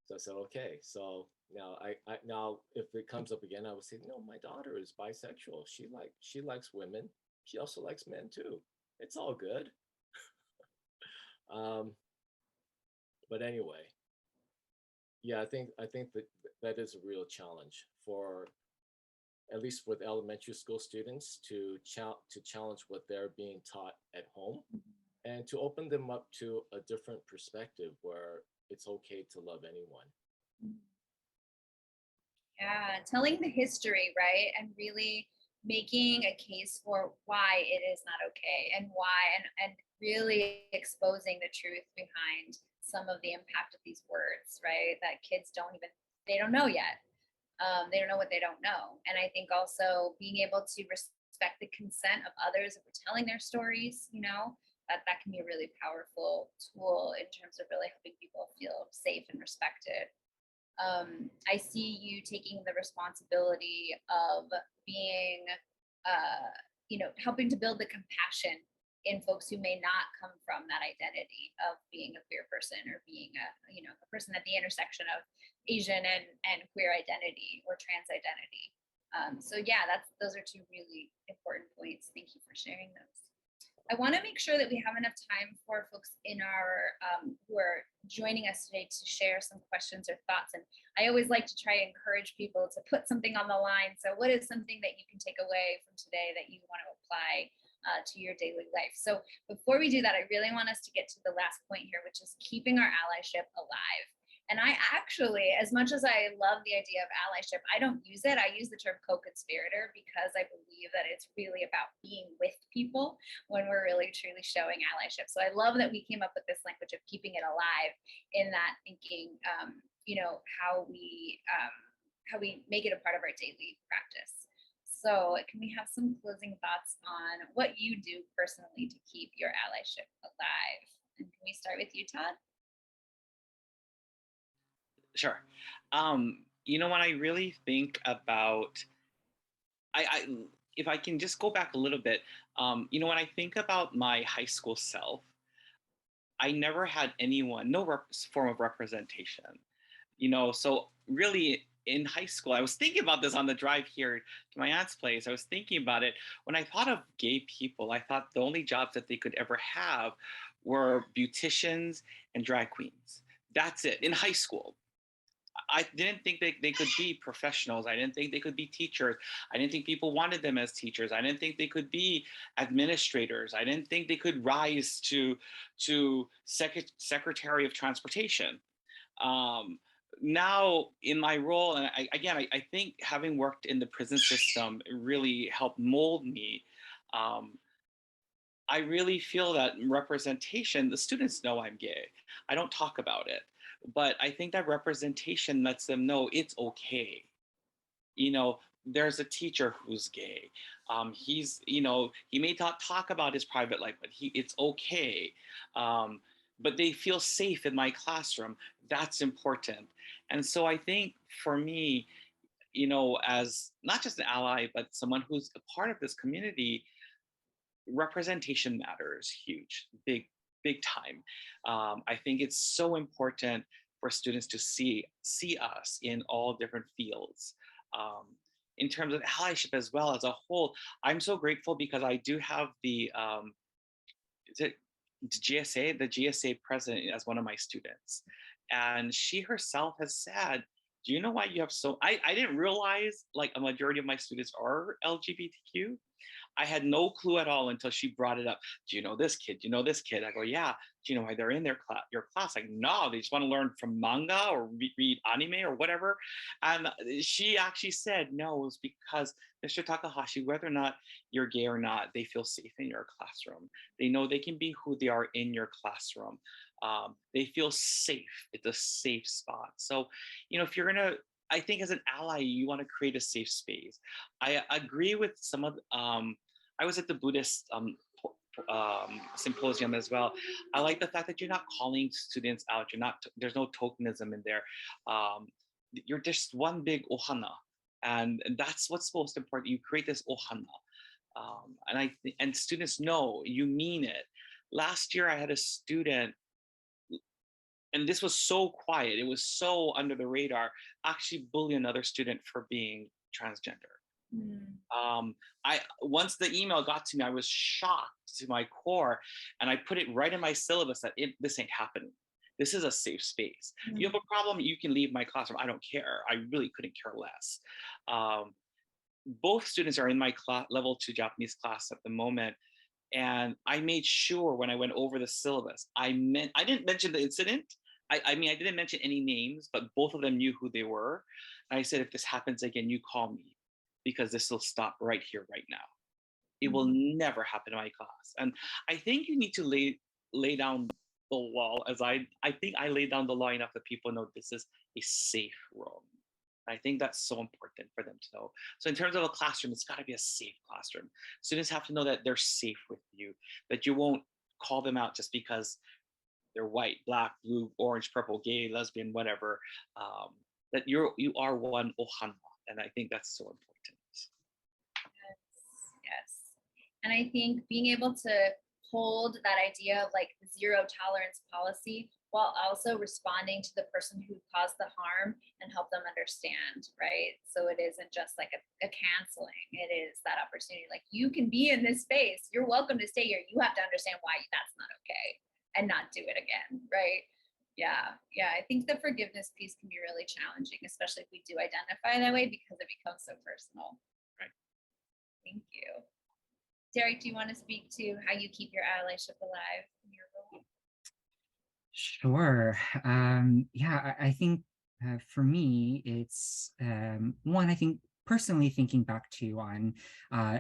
So I said, okay. So now if it comes up again, I would say, no, my daughter is bisexual. She likes women. She also likes men too. It's all good. But anyway, yeah, I think that is a real challenge for, at least with elementary school students, to challenge what they're being taught at home, and to open them up to a different perspective where it's okay to love anyone. Yeah, telling the history, right? And really making a case for why it is not okay and why, and really exposing the truth behind some of the impact of these words, right? That kids they don't know yet. They don't know what they don't know. And I think also being able to respect the consent of others if we're telling their stories, that can be a really powerful tool in terms of really helping people feel safe and respected. I see you taking the responsibility of being, helping to build the compassion in folks who may not come from that identity of being a queer person or being a person at the intersection of Asian and queer identity or trans identity. So yeah, those are two really important points. Thank you for sharing those. I want to make sure that we have enough time for folks in our who are joining us today to share some questions or thoughts. And I always like to try to encourage people to put something on the line. So what is something that you can take away from today that you want to apply to your daily life? So before we do that, I really want us to get to the last point here, which is keeping our allyship alive. And I actually, as much as I love the idea of allyship, I don't use it. I use the term co-conspirator because I believe that it's really about being with people when we're really truly showing allyship. So I love that we came up with this language of keeping it alive in that thinking, how we make it a part of our daily practice. So can we have some closing thoughts on what you do personally to keep your allyship alive? And can we start with you, Todd? Sure. When I really think about, if I can just go back a little bit, when I think about my high school self, I never had anyone, no form of representation, so really in high school, I was thinking about this on the drive here to my aunt's place. I was thinking about it. When I thought of gay people, I thought the only jobs that they could ever have were beauticians and drag queens. That's it in high school. I didn't think they could be professionals. I didn't think they could be teachers. I didn't think people wanted them as teachers. I didn't think they could be administrators. I didn't think they could rise to Secretary of Transportation. Now in my role, and I think having worked in the prison system really helped mold me. I really feel that representation, the students know I'm gay. I don't talk about it, but I think that representation lets them know it's okay. There's a teacher who's gay. He may not talk about his private life, but it's okay. But they feel safe in my classroom. That's important. And so I think for me, as not just an ally, but someone who's a part of this community, representation matters huge, big time. I think it's so important for students to see us in all different fields. In terms of allyship as well as a whole, I'm so grateful because I do have the GSA president as one of my students. And she herself has said, do you know why you have I didn't realize like a majority of my students are LGBTQ. I had no clue at all until she brought it up. Do you know this kid? Do you know this kid? I go, yeah. Do you know why they're in your class? Like, no, they just want to learn from manga or read anime or whatever. And she actually said, no, it was because Mr. Takahashi, whether or not you're gay or not, they feel safe in your classroom. They know they can be who they are in your classroom. They feel safe. It's a safe spot. So, if you're going to, I think as an ally, you want to create a safe space. I agree with some of, I was at the Buddhist Symposium as well. I like the fact that you're not calling students out. There's no tokenism in there. You're just one big ohana. And that's what's most important. You create this ohana. And students know you mean it. Last year, I had a student, and this was so quiet, it was so under the radar, actually bully another student for being transgender. Once the email got to me, I was shocked to my core, and I put it right in my syllabus that this ain't happening. This is a safe space. You have a problem, you can leave my classroom. I don't care. I really couldn't care less. Both students are in my level 2 Japanese class at the moment. And I made sure when I went over the syllabus, I didn't mention the incident. I didn't mention any names, but both of them knew who they were. And I said, if this happens again, you call me. because this will stop right here, right now. It will never happen in my class. And I think you need to lay down the law, as I think I lay down the law enough that people know this is a safe room. I think that's so important for them to know. So in terms of a classroom, it's got to be a safe classroom. Students have to know that they're safe with you, that you won't call them out just because they're white, black, blue, orange, purple, gay, lesbian, whatever. That you are one Ohana, and I think that's so important. Yes. And I think being able to hold that idea of like zero tolerance policy while also responding to the person who caused the harm and help them understand, right? So it isn't just like a canceling, it is that opportunity. Like, you can be in this space, you're welcome to stay here. You have to understand why that's not okay and not do it again, right? Yeah, I think the forgiveness piece can be really challenging, especially if we do identify that way, because it becomes so personal. Right. Thank you. Derek, do you want to speak to how you keep your allyship alive in your role? Sure. Yeah, I think for me, it's one, I think personally thinking back to on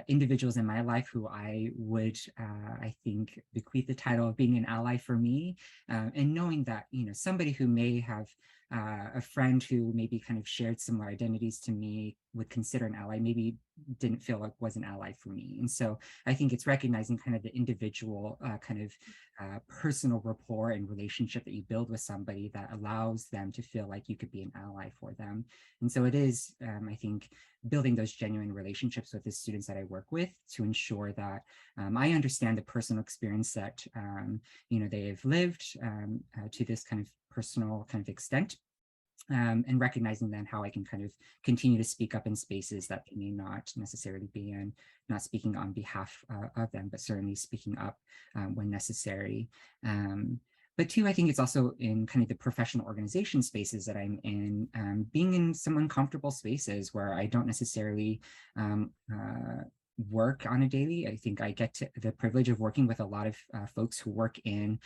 individuals in my life who I would, I think, bequeath the title of being an ally for me, and knowing that, somebody who may have a friend who maybe kind of shared similar identities to me would consider an ally, maybe didn't feel like was an ally for me. And so I think it's recognizing kind of the individual kind of personal rapport and relationship that you build with somebody that allows them to feel like you could be an ally for them. And so it is, I think, building those genuine relationships with the students that I work with to ensure that I understand the personal experience that they have lived to this kind of personal kind of extent. And recognizing then how I can kind of continue to speak up in spaces that they may not necessarily be in, not speaking on behalf of them, but certainly speaking up when necessary. But two, I think it's also in kind of the professional organization spaces that I'm in, being in some uncomfortable spaces where I don't necessarily work on a daily. I think I get the privilege of working with a lot of folks who work in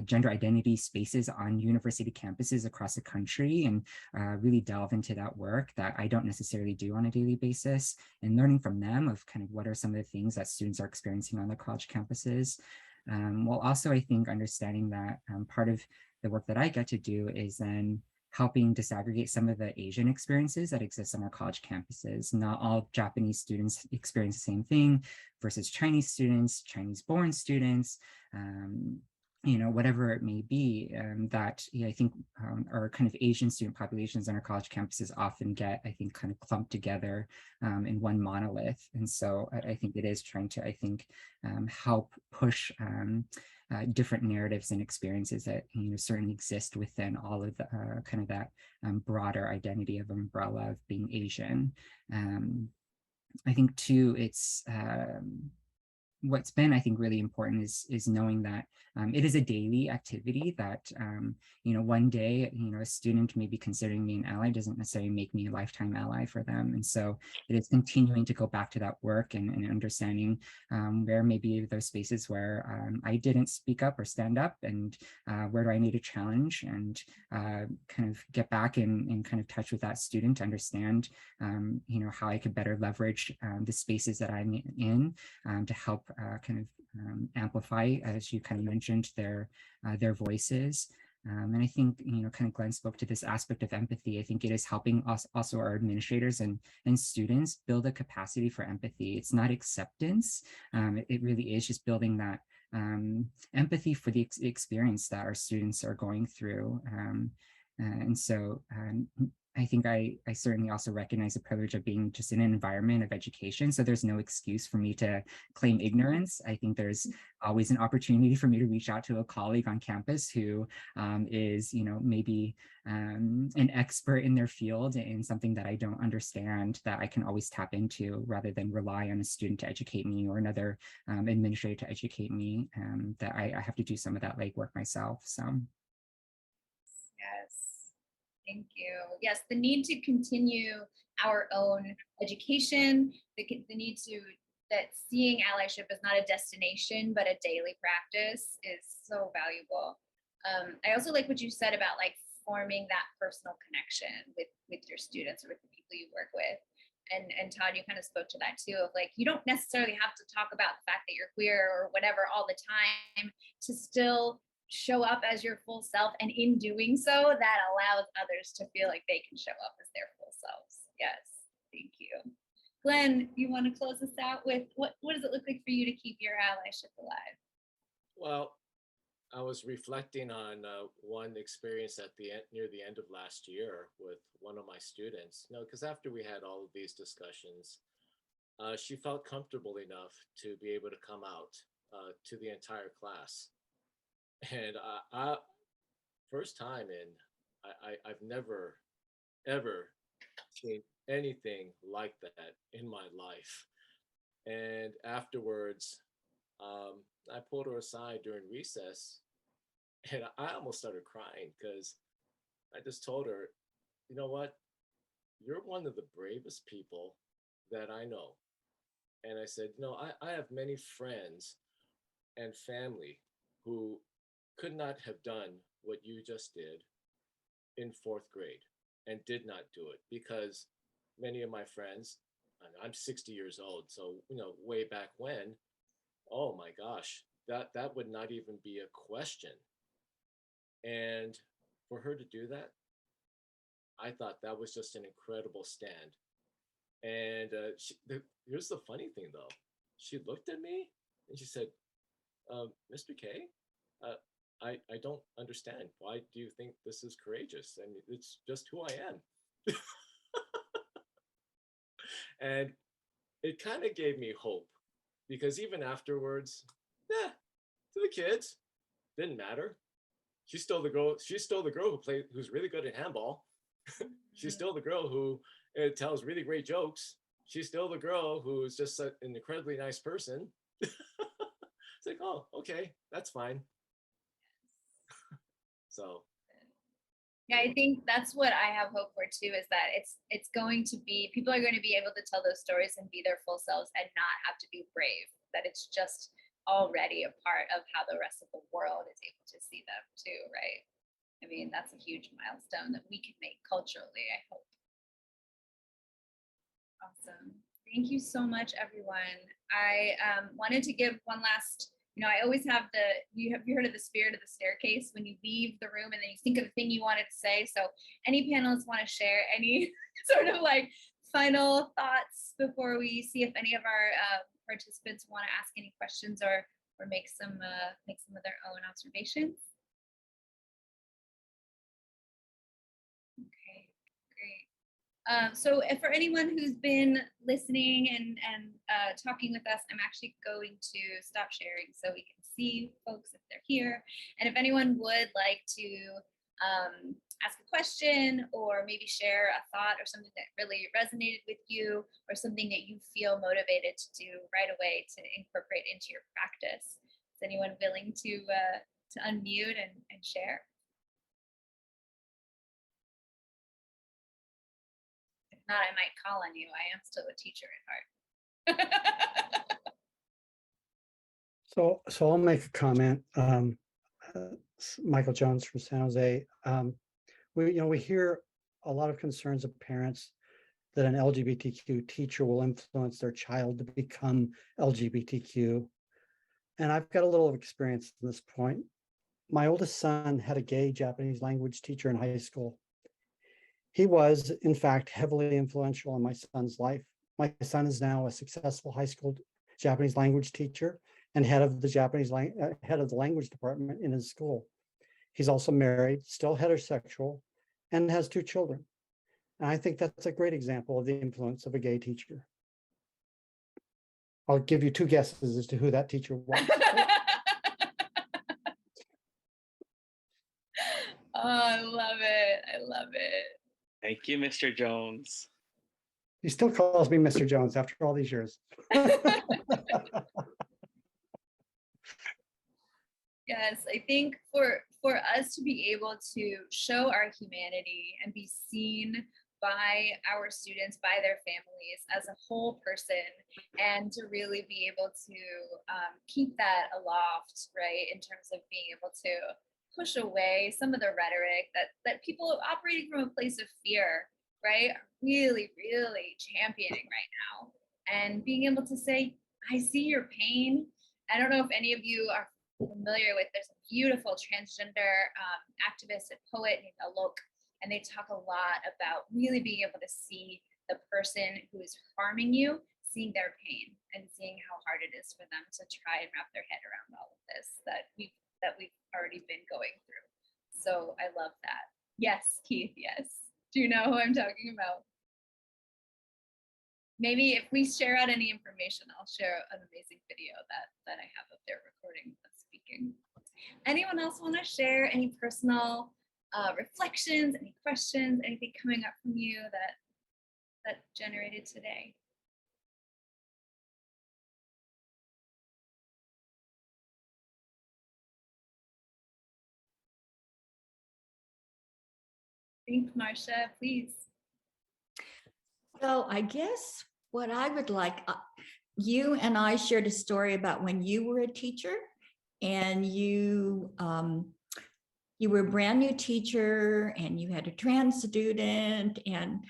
gender identity spaces on university campuses across the country, and really delve into that work that I don't necessarily do on a daily basis, and learning from them of kind of what are some of the things that students are experiencing on their college campuses. While also, I think, understanding that part of the work that I get to do is then helping disaggregate some of the Asian experiences that exist on our college campuses. Not all Japanese students experience the same thing versus Chinese students, Chinese-born students, whatever it may be, that I think our kind of Asian student populations on our college campuses often get, I think, kind of clumped together in one monolith. And so I think it is trying to, I think, help push different narratives and experiences that certainly exist within all of the kind of that broader identity of umbrella of being Asian. I think too, it's what's been, I think, really important is knowing that it is a daily activity that, one day, a student may be considering me an ally doesn't necessarily make me a lifetime ally for them. And so it is continuing to go back to that work and understanding where maybe those spaces where I didn't speak up or stand up, and where do I need to challenge and kind of get back in kind of touch with that student to understand, how I could better leverage the spaces that I'm in to help kind of amplify, as you kind of mentioned, their voices. And I think, kind of Glenn spoke to this aspect of empathy. I think it is helping us, also our administrators and students, build a capacity for empathy. It's not acceptance. It really is just building that empathy for the experience that our students are going through. And so I think I certainly also recognize the privilege of being just in an environment of education. So there's no excuse for me to claim ignorance. I think there's always an opportunity for me to reach out to a colleague on campus who is, maybe an expert in their field in something that I don't understand, that I can always tap into, rather than rely on a student to educate me or another administrator to educate me, that I have to do some of that legwork myself. So. Yes. Thank you. Yes, the need to continue our own education, the need to, that seeing allyship is not a destination, but a daily practice, is so valuable. I also like what you said about like forming that personal connection with your students or with the people you work with. and Todd, you kind of spoke to that too, of like, you don't necessarily have to talk about the fact that you're queer or whatever all the time to still show up as your full self. And in doing so, that allows others to feel like they can show up as their full selves. Yes, thank you. Glenn, you want to close us out with what does it look like for you to keep your allyship alive? Well, I was reflecting on one experience at the end, near the end of last year with one of my students. Because after we had all of these discussions, she felt comfortable enough to be able to come out to the entire class. And first time I've never ever seen anything like that in my life. And afterwards, I pulled her aside during recess, and I almost started crying because I just told her, you know what? You're one of the bravest people that I know. And I said, I have many friends and family who could not have done what you just did in fourth grade and did not do it because many of my friends, and I'm 60 years old, so way back when, oh my gosh, that would not even be a question. And for her to do that, I thought that was just an incredible stand. And here's the funny thing, though. She looked at me and she said, Mr. K, I don't understand. Why do you think this is courageous? And it's just who I am. And it kind of gave me hope because even afterwards, to the kids, didn't matter. She's still the girl. She's still the girl who's really good at handball. She's still the girl who tells really great jokes. She's still the girl who's just an incredibly nice person. It's like, oh, okay, that's fine. So yeah, I think that's what I have hope for too, is that it's going to be, people are going to be able to tell those stories and be their full selves and not have to be brave, that it's just already a part of how the rest of the world is able to see them too, right? I mean, that's a huge milestone that we can make culturally, I hope. Awesome. Thank you so much, everyone. I wanted to give one last, I always have you heard of the spirit of the staircase when you leave the room and then you think of the thing you wanted to say. So any panelists want to share any sort of like final thoughts before we see if any of our participants want to ask any questions or make some of their own observations? Okay, great. So for anyone who's been listening and talking with us, I'm actually going to stop sharing so we can see folks if they're here. And if anyone would like to ask a question or maybe share a thought or something that really resonated with you or something that you feel motivated to do right away to incorporate into your practice, is anyone willing to unmute and share? If not, I might call on you. I am still a teacher at heart. So I'll make a comment. Michael Jones from San Jose. We hear a lot of concerns of parents that an LGBTQ teacher will influence their child to become LGBTQ. And I've got a little experience at this point. My oldest son had a gay Japanese language teacher in high school. He was, in fact, heavily influential in my son's life. My son is now a successful high school Japanese language teacher and head of the language department in his school. He's also married, still heterosexual, and has 2 children. And I think that's a great example of the influence of a gay teacher. I'll give you 2 guesses as to who that teacher was. Oh, I love it. I love it. Thank you, Mr. Jones. He still calls me Mr. Jones after all these years. Yes, I think for us to be able to show our humanity and be seen by our students, by their families as a whole person, and to really be able to keep that aloft, right, in terms of being able to push away some of the rhetoric that people operating from a place of fear, right, are really, really championing right now. And being able to say, I see your pain. I don't know if any of you are familiar with, there's a beautiful transgender activist and poet named Alok, and they talk a lot about really being able to see the person who is harming you, seeing their pain and seeing how hard it is for them to try and wrap their head around all of this that we've already been going through. So I love that. Yes, Keith, yes. Do you know who I'm talking about? Maybe if we share out any information, I'll share an amazing video that I have of their recording of speaking. Anyone else want to share any personal reflections, any questions, anything coming up from you that generated today? Think, Marcia, please. So I guess what I would like, you and I shared a story about when you were a teacher and you were a brand new teacher and you had a trans student, and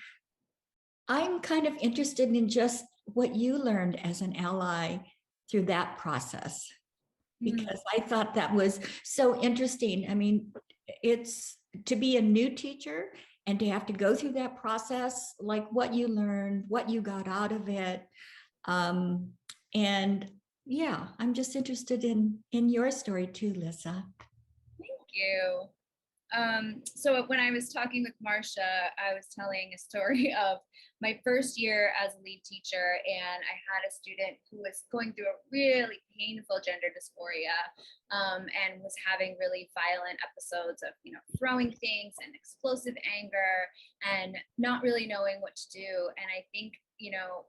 I'm kind of interested in just what you learned as an ally through that process, because I thought that was so interesting. I mean, it's to be a new teacher and to have to go through that process, like what you learned, what you got out of it. And yeah, I'm just interested in your story too, Lissa. Thank you. So when I was talking with Marcia, I was telling a story of my first year as a lead teacher, and I had a student who was going through a really painful gender dysphoria and was having really violent episodes of, throwing things and explosive anger and not really knowing what to do. And I think,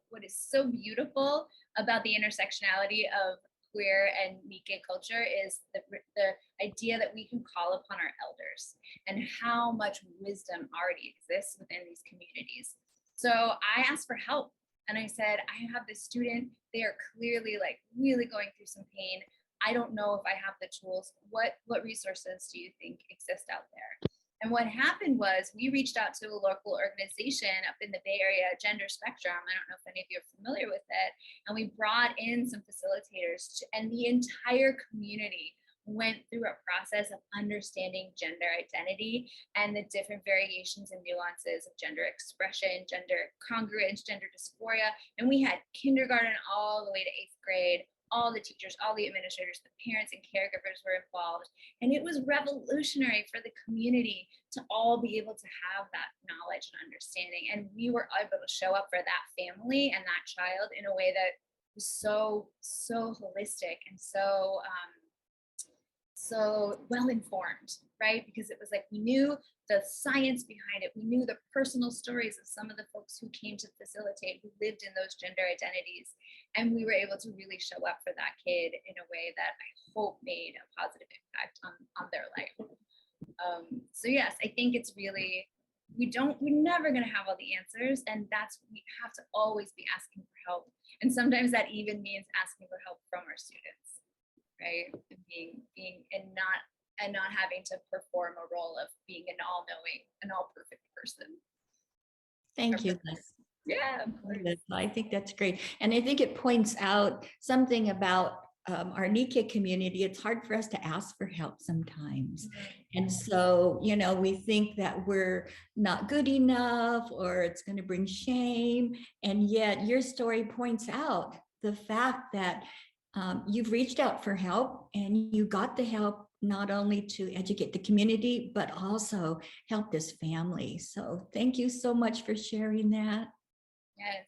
what is so beautiful about the intersectionality of queer and Nikkei culture is the idea that we can call upon our elders and how much wisdom already exists within these communities. So I asked for help and I said, I have this student, they are clearly like really going through some pain. I don't know if I have the tools. What resources do you think exist out there? And what happened was we reached out to a local organization up in the Bay Area, Gender Spectrum. I don't know if any of you are familiar with it. And we brought in some facilitators and the entire community went through a process of understanding gender identity and the different variations and nuances of gender expression, gender congruence, gender dysphoria. And we had kindergarten all the way to 8th grade. All the teachers, all the administrators, the parents and caregivers were involved. And it was revolutionary for the community to all be able to have that knowledge and understanding. And we were able to show up for that family and that child in a way that was so holistic and so well informed, right? Because it was like we knew the science behind it. We knew the personal stories of some of the folks who came to facilitate, who lived in those gender identities. And we were able to really show up for that kid in a way that I hope made a positive impact on their life. So yes, I think it's really, we're never gonna have all the answers, and we have to always be asking for help. And sometimes that even means asking for help from our students, right? And being and not having to perform a role of being an all-knowing, an all-perfect person. Thank you, Liz. Yeah. I think that's great. And I think it points out something about our Nikkei community. It's hard for us to ask for help sometimes. And so, we think that we're not good enough or it's going to bring shame. And yet your story points out the fact that you've reached out for help and you got the help not only to educate the community, but also help this family. So thank you so much for sharing that. Yes.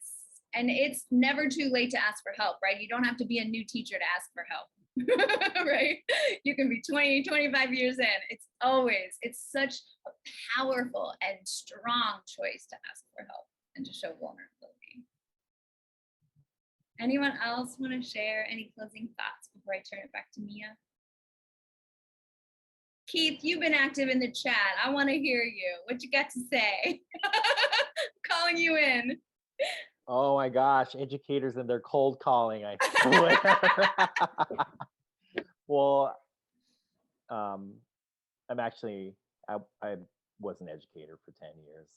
And it's never too late to ask for help, right? You don't have to be a new teacher to ask for help, right? You can be 20, 25 years in. It's such a powerful and strong choice to ask for help and to show vulnerability. Anyone else want to share any closing thoughts before I turn it back to Mia? Keith, you've been active in the chat. I want to hear you. What you got to say? Calling you in. Oh my gosh, educators and their cold calling, I swear. Well, I was an educator for 10 years.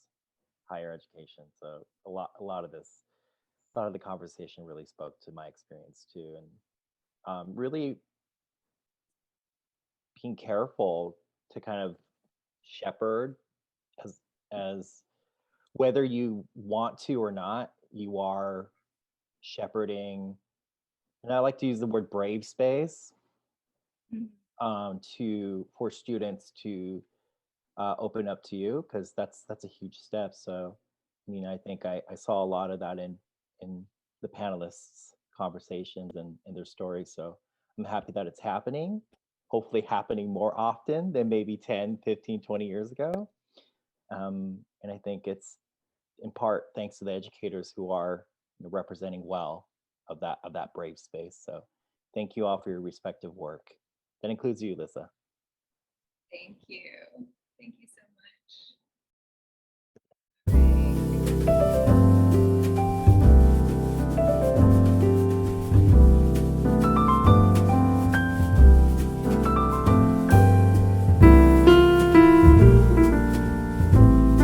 higher education. So a lot of the conversation really spoke to my experience too, and really being careful to kind of shepherd as whether you want to or not, you are shepherding, and I like to use the word brave space for students to open up to you, because that's a huge step. So I mean, I think I saw a lot of that in the panelists conversations and their stories. So I'm happy that it's happening, hopefully happening more often than maybe 10, 15, 20 years ago. And I think it's in part thanks to the educators who are representing well of that brave space. So thank you all for your respective work. That includes you, Lisa. Thank you. Thank you so